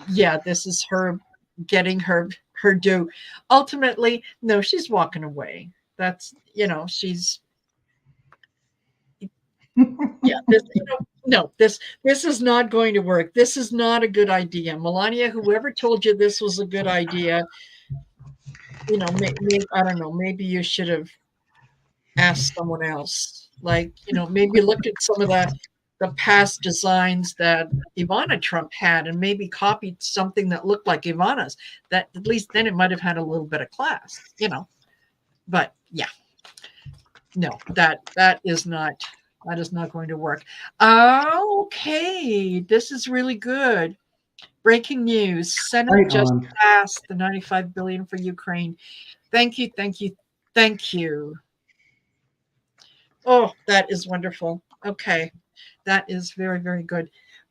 Speaker 1: yeah, this is her getting her due. Ultimately, no, she's walking away. That's she's yeah. No, this is not going to work. This is not a good idea, Melania. Whoever told you this was a good idea, maybe I don't know. Maybe you should have asked someone else. Like maybe look at some of the past designs that Ivana Trump had and maybe copied something that looked like Ivana's. That at least then it might have had a little bit of class, But yeah, no, that is not going to work. Okay, this is really good. Breaking news: Senate
Speaker 2: Right
Speaker 1: just
Speaker 2: on.
Speaker 1: passed the $95 billion for Ukraine. Thank you, thank you, thank you. Oh, that is wonderful. Okay, that is very, very good.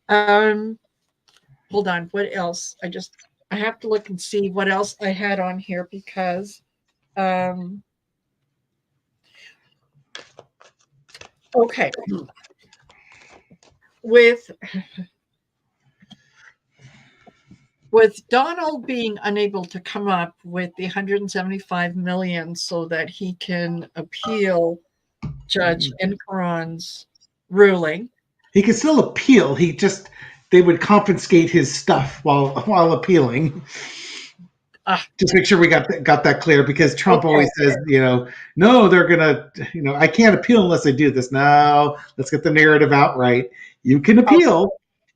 Speaker 1: Hold on, what else? I have to look and see what else I had on here, because okay, with Donald being unable to come up with the 175 million so that he can appeal Judge Encaron's ruling.
Speaker 2: He could still appeal. They would confiscate his stuff while appealing. Just make sure we got that clear, because Trump
Speaker 1: Okay.
Speaker 2: always says, no, they're gonna, I can't appeal unless I do this. No, let's get the narrative out right. You can appeal.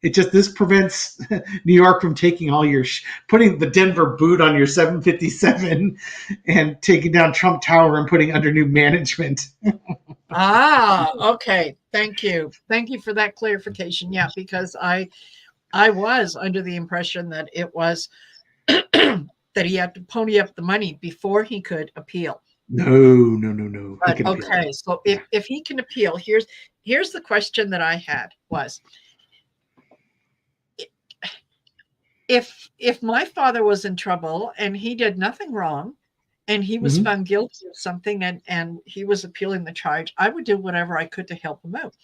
Speaker 2: It just this prevents New York from taking all your putting the Denver boot on your 757 and taking down Trump Tower and putting under new management.
Speaker 1: Okay. Thank you for that clarification. Yeah, because I was under the impression that it was that he had to pony up the money before he could appeal.
Speaker 2: No.
Speaker 1: But okay, so if he can appeal, here's the question that I had was, if my father was in trouble and he did nothing wrong and he was found guilty of something and he was appealing the charge, I would do whatever I could to help him out.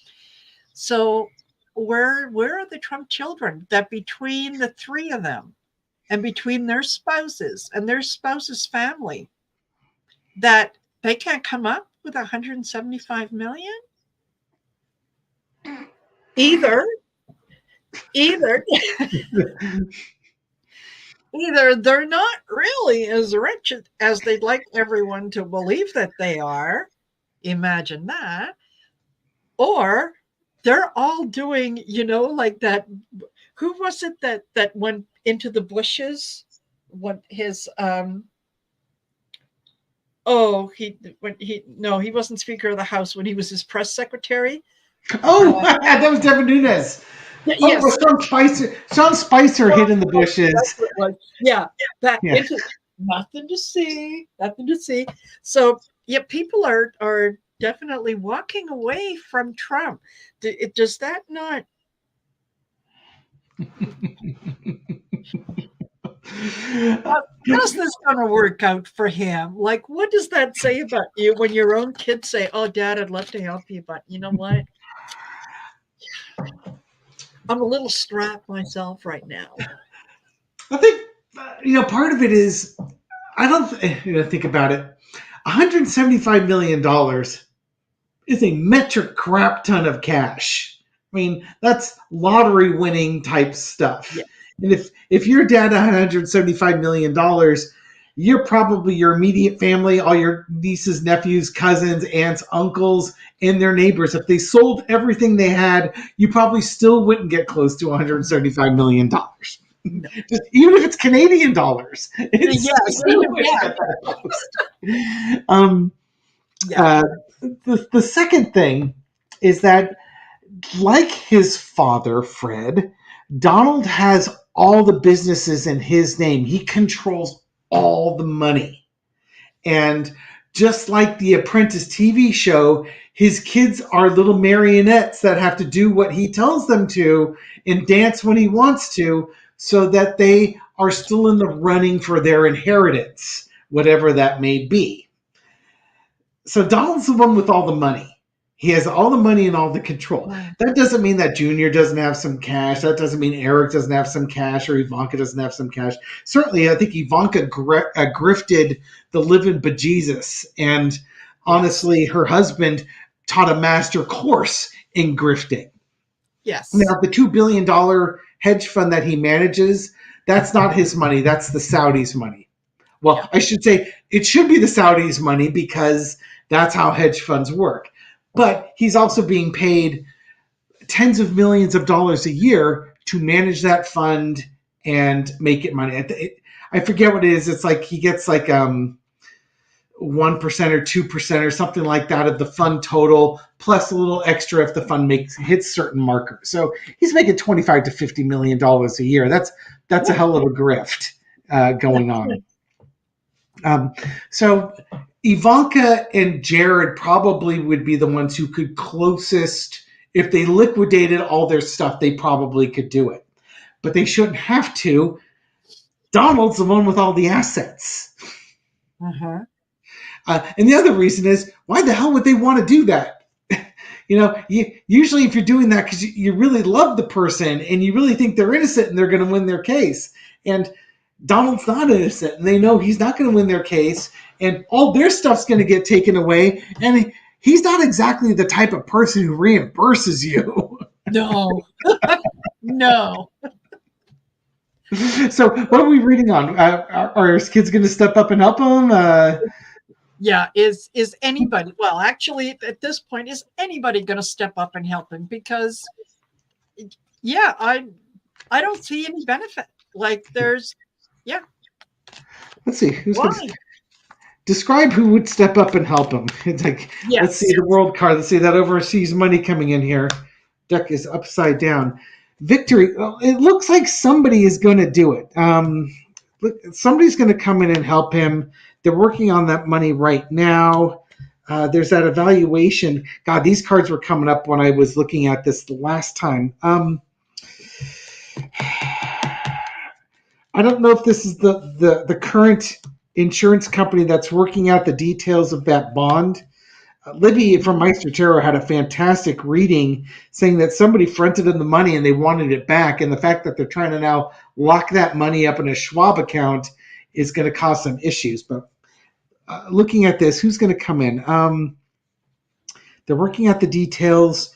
Speaker 1: So where are the Trump children, that between the three of them and between their spouses and their spouses' family, that they can't come up with 175 million? Either either they're not really as rich as they'd like everyone to believe that they are. Imagine that. Or they're all doing, like that. Who was it that went into the bushes? What his he wasn't Speaker of the House when he was his press secretary.
Speaker 2: Oh, that was Devin Nunes. Oh,
Speaker 1: Yes,
Speaker 2: well, Sean Spicer hid in the bushes.
Speaker 1: that's what it was. Yeah, that
Speaker 2: Yeah.
Speaker 1: into nothing to see, nothing to see. So yeah, people are definitely walking away from Trump. Does that not How's this going to work out for him? Like, what does that say about you when your own kids say, "Oh, Dad, I'd love to help you, but you know what? I'm a little strapped myself right now."
Speaker 2: I think, part of it is, I don't think about it. $175 million is a metric crap ton of cash. I mean, that's lottery winning type stuff.
Speaker 1: Yeah.
Speaker 2: And if your dad $175 million, you're probably your immediate family, all your nieces, nephews, cousins, aunts, uncles, and their neighbors. If they sold everything they had, you probably still wouldn't get close to $175 million.
Speaker 1: No.
Speaker 2: Just, even if it's Canadian dollars. It's the second thing is that, like his father, Fred, Donald has all the businesses in his name. He controls all the money. And just like the Apprentice TV show, his kids are little marionettes that have to do what he tells them to and dance when he wants to, so that they are still in the running for their inheritance, whatever that may be. So Donald's the one with all the money. He has all the money and all the control. That doesn't mean that Junior doesn't have some cash. That doesn't mean Eric doesn't have some cash or Ivanka doesn't have some cash. Certainly, I think Ivanka grifted the living bejesus. And honestly, her husband taught a master course in grifting.
Speaker 1: Yes.
Speaker 2: Now, the $2 billion hedge fund that he manages, that's not his money. That's the Saudis' money. Well, yeah. I should say it should be the Saudis' money because that's how hedge funds work. But he's also being paid tens of millions of dollars a year to manage that fund and make it money. I forget what it is. It's like he gets like 1% or 2% or something like that of the fund total, plus a little extra if the fund hits certain markers. So he's making $25 to $50 million a year. That's a hell of a grift going on. So Ivanka and Jared probably would be the ones who could closest. If they liquidated all their stuff, they probably could do it. But they shouldn't have to. Donald's the one with all the assets.
Speaker 1: Uh-huh.
Speaker 2: And the other reason is, why the hell would they want to do that? Usually if you're doing that because you really love the person and you really think they're innocent and they're going to win their case. And Donald's not innocent, and they know he's not going to win their case, and all their stuff's going to get taken away, and he's not exactly the type of person who reimburses you.
Speaker 1: No. No.
Speaker 2: So what are we reading on? Are his kids going to step up and help him?
Speaker 1: Yeah, is anybody, well, actually, at this point, is anybody going to step up and help him? Because, yeah, I don't see any benefit. Like, there's... Yeah.
Speaker 2: Let's see. Describe who would step up and help him. It's like, yes. Let's see the world card. Let's see that overseas money coming in here. Deck is upside down. Victory. Well, it looks like somebody is going to do it. Somebody's going to come in and help him. They're working on that money right now. There's that evaluation. God, these cards were coming up when I was looking at this the last time. I don't know if this is the current insurance company that's working out the details of that bond. Libby from Meister Tarot had a fantastic reading saying that somebody fronted in the money and they wanted it back. And the fact that they're trying to now lock that money up in a Schwab account is going to cause some issues. But looking at this, who's going to come in? They're working out the details,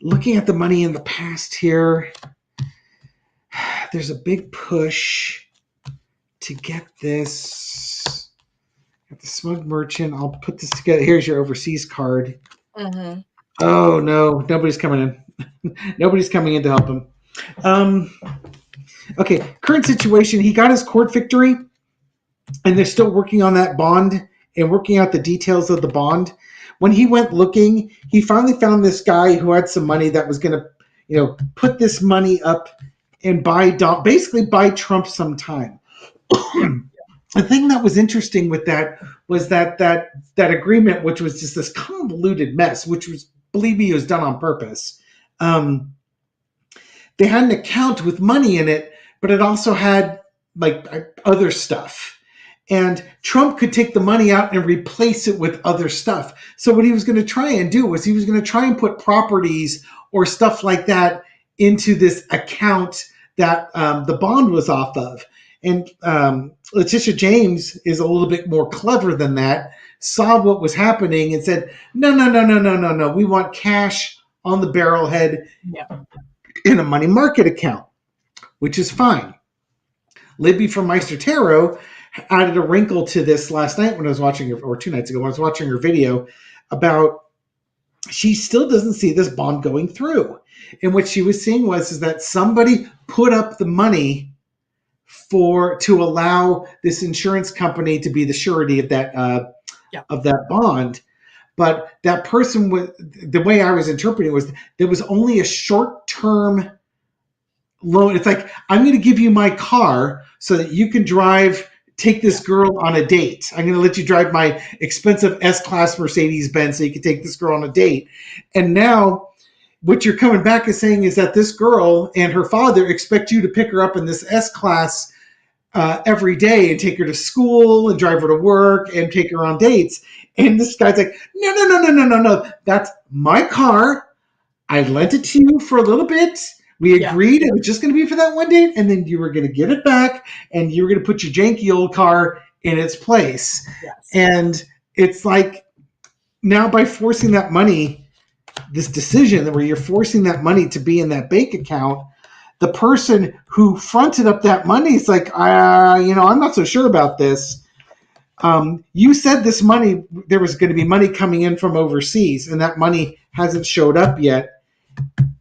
Speaker 2: looking at the money in the past here. There's a big push to get this. Got the smug merchant. I'll put this together. Here's your overseas card.
Speaker 1: Mm-hmm.
Speaker 2: Oh, no. Nobody's coming in. Nobody's coming in to help him. Okay. Current situation. He got his court victory, and they're still working on that bond and working out the details of the bond. When he went looking, he finally found this guy who had some money that was going to, put this money up and basically buy Trump some time. The thing that was interesting with that was that agreement, which was just this convoluted mess, which was, believe me, was done on purpose. they had an account with money in it, but it also had like other stuff. And Trump could take the money out and replace it with other stuff. So what he was going to try and do was he was going to try and put properties or stuff like that into this account that the bond was off of. And Letitia James is a little bit more clever than that, saw what was happening and said, no. We want cash on the barrelhead in a money market account, which is fine. Libby from Meister Tarot added a wrinkle to this last night when I was watching her, or 2 nights ago when I was watching her video about she still doesn't see this bond going through. And what she was seeing is that somebody put up the money to allow this insurance company to be the surety of that bond. But that person, the way I was interpreting it was there was only a short-term loan. It's like, I'm going to give you my car so that you can take this girl on a date. I'm going to let you drive my expensive S-Class Mercedes-Benz so you can take this girl on a date. And now what you're coming back and saying is that this girl and her father expect you to pick her up in this S-Class every day and take her to school and drive her to work and take her on dates. And this guy's like, no. That's my car. I lent it to you for a little bit. We agreed it was just going to be for that one date, and then you were going to give it back, and you were going to put your janky old car in its place. Yes. And it's like, now by forcing that money, this decision where you're forcing that money to be in that bank account, the person who fronted up that money is like, I'm not so sure about this. You said this money, there was going to be money coming in from overseas, and that money hasn't showed up yet.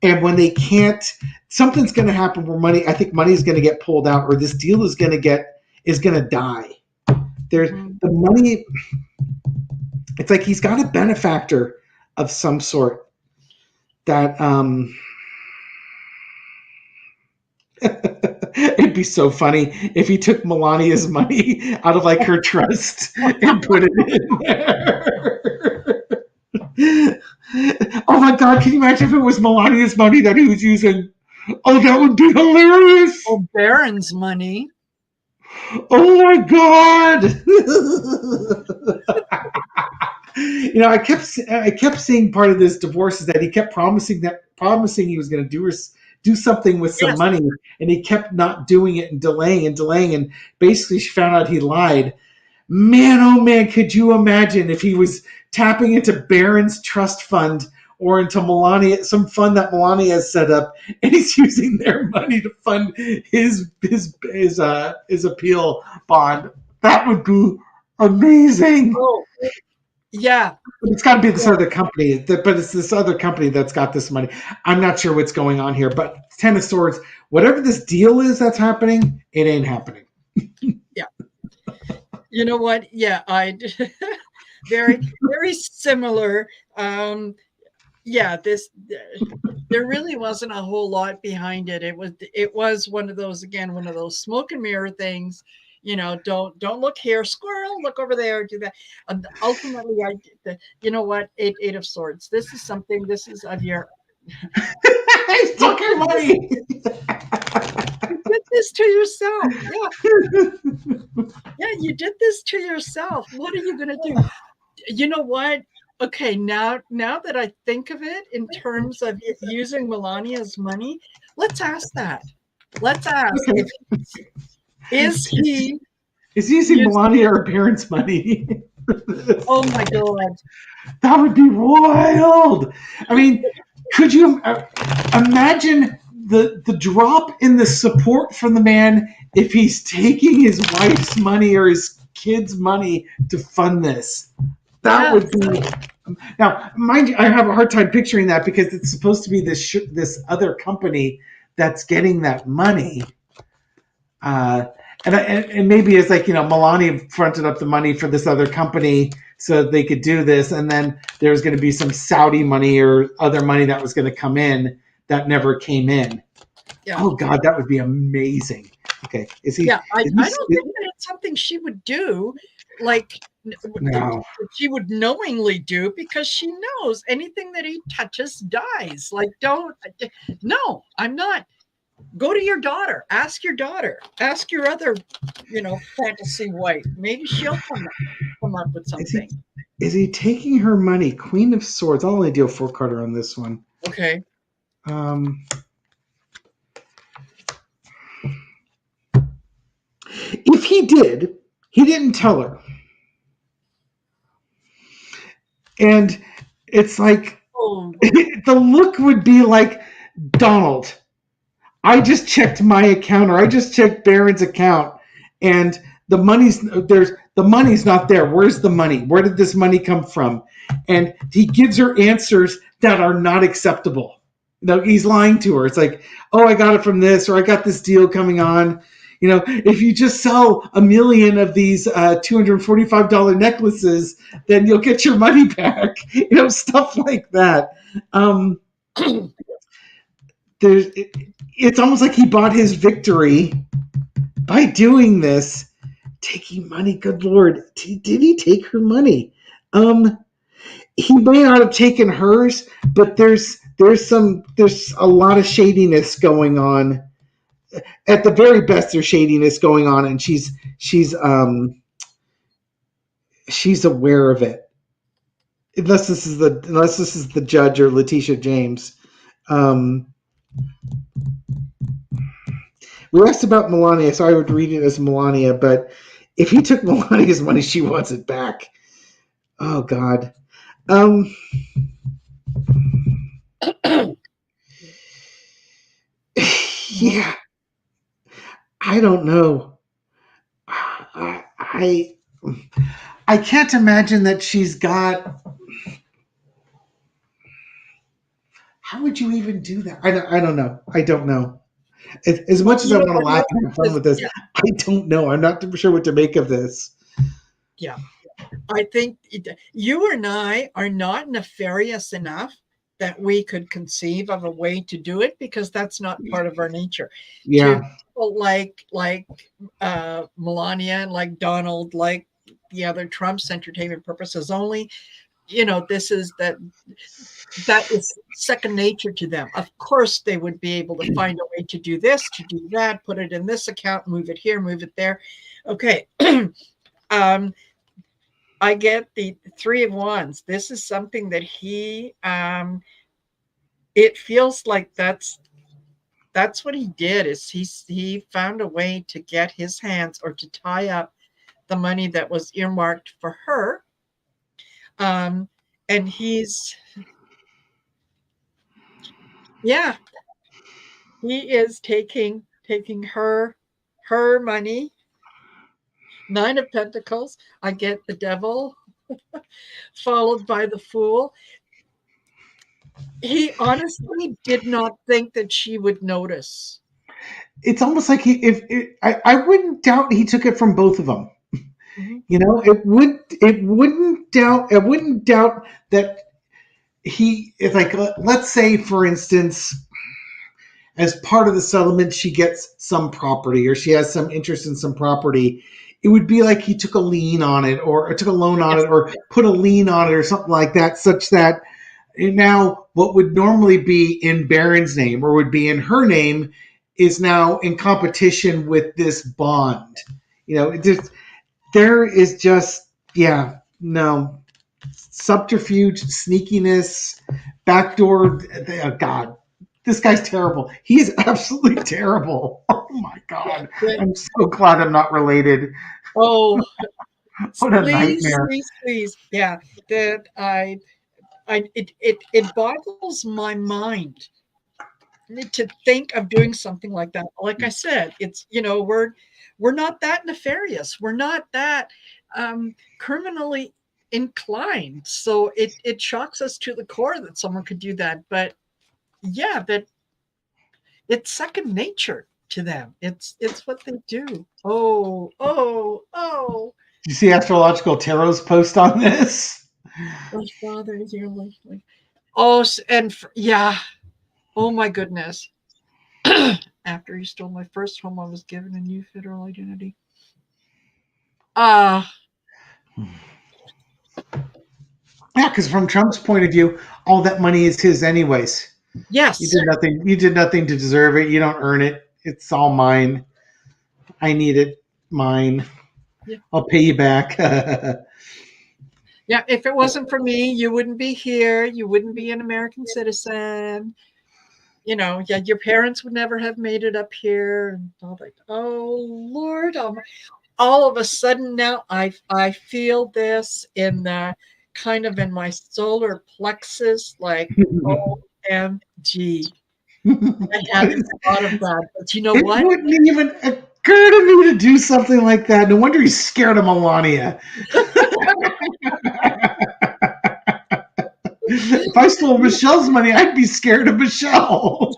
Speaker 2: And when they can't, something's going to happen where money is going to get pulled out, or this deal is going to die. There's the money. It's like he's got a benefactor of some sort that, it'd be so funny if he took Melania's money out of like her trust and put it in there. Oh my God, can you imagine if it was Melania's money that he was using? Oh, that would be hilarious.
Speaker 1: Oh, Baron's money.
Speaker 2: Oh my God. I kept seeing part of this divorce is that he kept promising he was going to do something with some money, and he kept not doing it and delaying, and basically she found out he lied. Man, oh man, could you imagine if he was tapping into Baron's trust fund or into Melania, some fund that Melania has set up, and he's using their money to fund his appeal bond? That would be amazing.
Speaker 1: Oh, yeah.
Speaker 2: It's got to be this other company, but it's this other company that's got this money. I'm not sure what's going on here, but Ten of Swords, whatever this deal is that's happening, it ain't happening.
Speaker 1: Yeah. You know what? Yeah, I very, very similar. There really wasn't a whole lot behind it. It was one of those smoke and mirror things. Don't look here, squirrel, look over there, do that. And ultimately, Eight of Swords. This is of your.
Speaker 2: He's talking money.
Speaker 1: You did this to yourself. Yeah, you did this to yourself. What are you going to do? You know what? Okay, now that I think of it in terms of using Melania's money, let's ask that. Let's ask.
Speaker 2: Okay.
Speaker 1: Is he
Speaker 2: using Melania or parents' money?
Speaker 1: Oh my God.
Speaker 2: That would be wild. I mean, could you imagine the drop in the support from the man if he's taking his wife's money or his kids' money to fund this? That would be. Now, mind you, I have a hard time picturing that because it's supposed to be this other company that's getting that money. And maybe it's like, Melania fronted up the money for this other company so they could do this. And then there's going to be some Saudi money or other money that was going to come in that never came in. Yeah. Oh God, that would be amazing. Okay. Is he?
Speaker 1: Yeah. I don't think that it's something she would do. Like, no. She would knowingly do, because she knows anything that he touches dies. Like, no, I'm not. Go to your daughter. Ask your daughter. Ask your other, fantasy wife. Maybe she'll come up with
Speaker 2: Is he
Speaker 1: something.
Speaker 2: is he taking her money? Queen of Swords. I'll only do a 4-carder on this one.
Speaker 1: Okay.
Speaker 2: If he did, he didn't tell her. And it's like
Speaker 1: Oh,
Speaker 2: the look would be like, Donald, I just checked my account, or I just checked Barron's account, and the money's not there. Where's the money? Where did this money come from? And he gives her answers that are not acceptable. He's lying to her. It's like, oh, I got it from this, or I got this deal coming on. If you just sell 1 million of these $245 necklaces, then you'll get your money back. Stuff like that. It's almost like he bought his victory by doing this, taking money. Good Lord, did he take her money? He may not have taken hers, but there's a lot of shadiness going on. At the very best, there's shadiness going on, and she's aware of it. Unless this is the judge or Letitia James. We asked about Melania, so I would read it as Melania, but if he took Melania's money, she wants it back. Oh, God. Yeah. I don't know. I can't imagine that she's got... How would you even do that? I don't know. I don't know. As much as I want to laugh and have fun with this, I don't know. I'm not sure what to make of this.
Speaker 1: Yeah. I think you and I are not nefarious enough that we could conceive of a way to do it, because that's not part of our nature.
Speaker 2: Yeah.
Speaker 1: To people like Melania and like Donald, like the other Trump's entertainment purposes only, this is that is second nature to them. Of course, they would be able to find a way to do this, to do that, put it in this account, move it here, move it there. Okay. I get the 3 of Wands. This is something that he, it feels like that's what he did, is he found a way to get his hands, or to tie up the money that was earmarked for her. And he's, yeah, he is taking her money. 9 of Pentacles. I get the Devil followed by the Fool. He honestly did not think that she would notice.
Speaker 2: It's almost like I wouldn't doubt he took it from both of them.
Speaker 1: Mm-hmm.
Speaker 2: It wouldn't doubt that it's like, let's say, for instance, as part of the settlement, she gets some property, or she has some interest in some property. It would be like he took a lien on it, or took a loan on it, or put a lien on it, or something like that, such that now what would normally be in Barron's name, or would be in her name, is now in competition with this bond. There is just, no, subterfuge, sneakiness, backdoor. Oh, God, this guy's terrible. He is absolutely terrible. Oh my God, I'm so glad I'm not related.
Speaker 1: Oh,
Speaker 2: what a nightmare!
Speaker 1: Please, yeah. That it boggles my mind to think of doing something like that. Like I said, it's we're not that nefarious. We're not that criminally inclined. So it shocks us to the core that someone could do that. But yeah, that it's second nature to them. It's what they do. Oh.
Speaker 2: Do you see Astrological Tarot's post on this?
Speaker 1: My father is your life. Oh, and yeah. Oh my goodness. After he stole my first home, I was given a new federal identity.
Speaker 2: Yeah, because from Trump's point of view, all that money is his anyways.
Speaker 1: Yes.
Speaker 2: You did nothing. You did nothing to deserve it. You don't earn it. It's all mine. I need it. Mine.
Speaker 1: Yeah.
Speaker 2: I'll pay you back.
Speaker 1: Yeah. If it wasn't for me, you wouldn't be here. You wouldn't be an American citizen. You know, yeah, your parents would never have made it up here. And all that. Oh Lord, all of a sudden now I feel this in the kind of in my solar plexus, like OMG. I hadn't thought of that, but you know
Speaker 2: It
Speaker 1: what?
Speaker 2: wouldn't even occur to me to do something like that. No wonder he's scared of Melania. If I stole Michelle's money, I'd be scared of Michelle.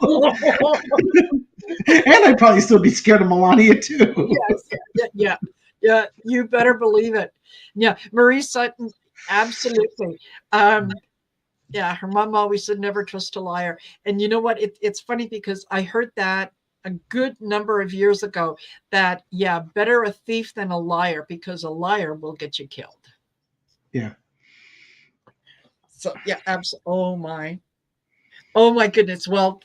Speaker 2: And I'd probably still be scared of Melania too.
Speaker 1: Yes, yeah. You better believe it. Yeah, Marie Sutton, absolutely. Yeah, her mom always said never trust a liar. And you know what? It's funny because I heard that a good number of years ago that, yeah, better a thief than a liar because a liar will get you killed.
Speaker 2: Yeah.
Speaker 1: So, yeah, absolutely. Oh, my goodness. Well,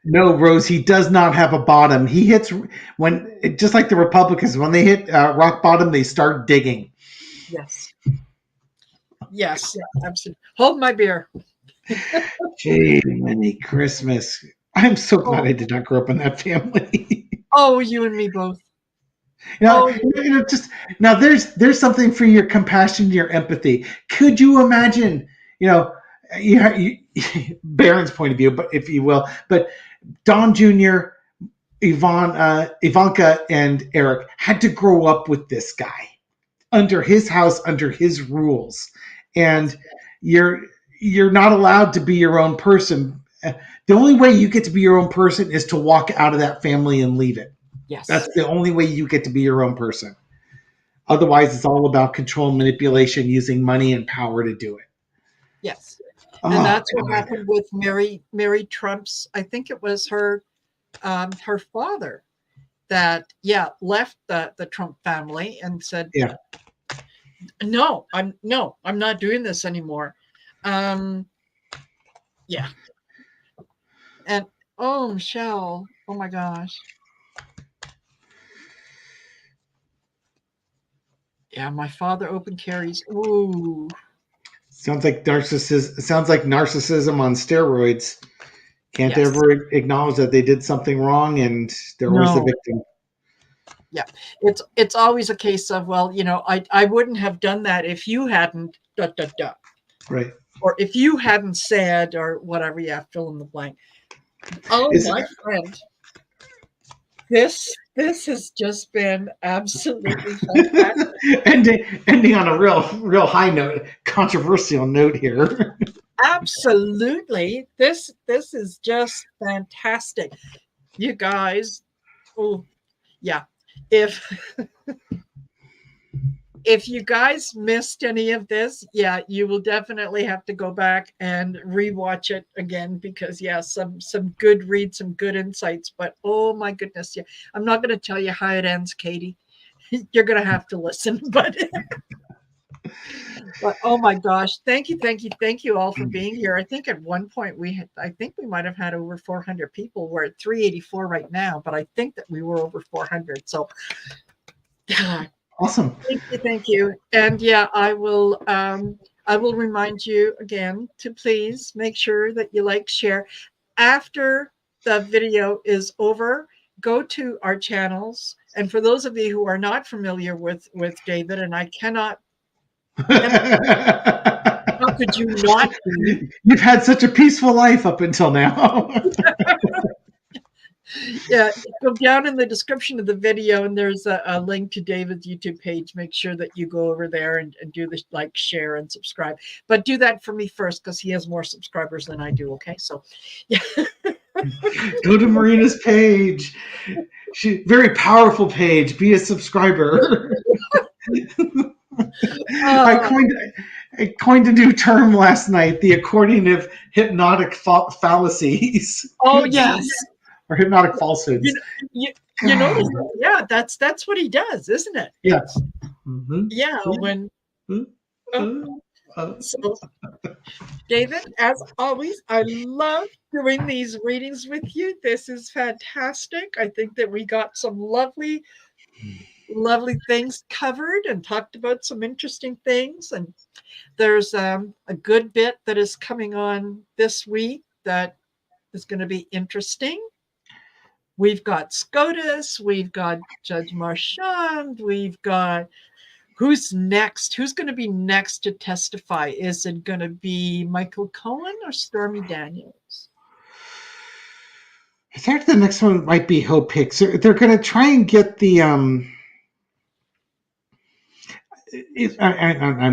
Speaker 2: no, Rose, he does not have a bottom. He hits when, just like the Republicans, when they hit rock bottom, they start digging.
Speaker 1: Yes. Yes, absolutely. Hold my beer.
Speaker 2: Gee, many Christmas. I'm so glad I did not grow up in that family.
Speaker 1: Oh, you and me both.
Speaker 2: Just now, there's something for your compassion, your empathy. Could you imagine? Barron's point of view, but if you will, but Don Jr., Ivanka, and Eric had to grow up with this guy under his house, under his rules, and you're not allowed to be your own person. The only way you get to be your own person is to walk out of that family and leave it.
Speaker 1: Yes.
Speaker 2: That's the only way you get to be your own person. Otherwise, it's all about control and manipulation, using money and power to do it.
Speaker 1: Yes. And that's what happened with Mary Trump's, I think it was her father that, left the Trump family and said, no, I'm not doing this anymore. And Michelle, oh my gosh. Yeah, my father open carries. Ooh.
Speaker 2: Sounds like narcissism. Sounds like narcissism on steroids. Can't ever acknowledge that they did something wrong, and they're always the victim.
Speaker 1: Yeah, it's always a case of, well, I wouldn't have done that if you hadn't .
Speaker 2: Right.
Speaker 1: Or if you hadn't said, or whatever. Yeah, fill in the blank. Oh, my friend, this has just been absolutely fantastic.
Speaker 2: ending on a real high note, controversial note here.
Speaker 1: Absolutely, this is just fantastic, you guys. Oh, yeah. If you guys missed any of this, you will definitely have to go back and rewatch it again because, some good reads, some good insights. But oh my goodness, I'm not going to tell you how it ends, Katie. You're going to have to listen. But oh my gosh, thank you all for being here. I think at one point we might have had over 400 people. We're at 384 right now, but I think that we were over 400. So.
Speaker 2: Awesome.
Speaker 1: Thank you. And I will remind you again to please make sure that you like, share. After the video is over, go to our channels. And for those of you who are not familiar with David, and I cannot, how could you not be?
Speaker 2: You've had such a peaceful life up until now.
Speaker 1: Go down in the description of the video and there's a link to David's YouTube page. Make sure that you go over there and do the like, share, and subscribe. But do that for me first because he has more subscribers than I do. Okay, so
Speaker 2: go to Marina's page. Very powerful page. Be a subscriber. I coined a new term last night: the accordion of hypnotic fallacies.
Speaker 1: Oh yes.
Speaker 2: Or hypnotic falsehoods.
Speaker 1: You notice, that's what he does, isn't it?
Speaker 2: Yes.
Speaker 1: Yeah. When. So, David, as always, I love doing these readings with you. This is fantastic. I think that we got some lovely, lovely things covered and talked about some interesting things. And there's a good bit that is coming on this week that is going to be interesting. We've got SCOTUS, we've got Judge Marchand, we've got who's next? Who's going to be next to testify? Is it going to be Michael Cohen or Stormy Daniels?
Speaker 2: I think the next one might be Hope Hicks. They're going to try and get the I'm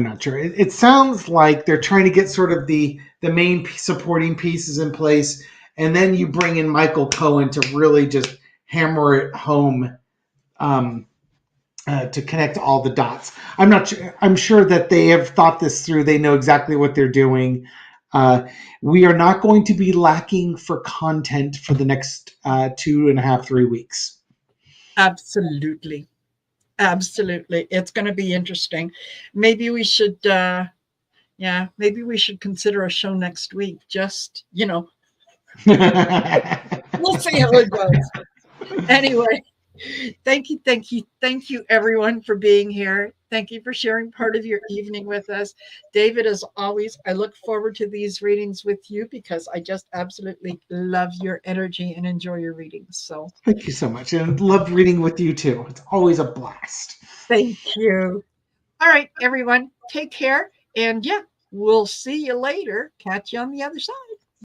Speaker 2: not sure. It sounds like they're trying to get sort of the main supporting pieces in place, and then you bring in Michael Cohen to really just hammer it home, to connect all the dots. I'm not sure. I'm sure that they have thought this through. They know exactly what they're doing. We are not going to be lacking for content for the next 2.5, 3 weeks.
Speaker 1: Absolutely. Absolutely. It's going to be interesting. Maybe we should, maybe we should consider a show next week. Just, we'll see how it goes. Anyway, thank you, everyone, for being here. Thank you for sharing part of your evening with us. David, as always, I look forward to these readings with you because I just absolutely love your energy and enjoy your readings. So
Speaker 2: thank you so much. And love reading with you too. It's always a blast.
Speaker 1: thank you. All right, everyone, take care. And we'll see you later. Catch you on the other side.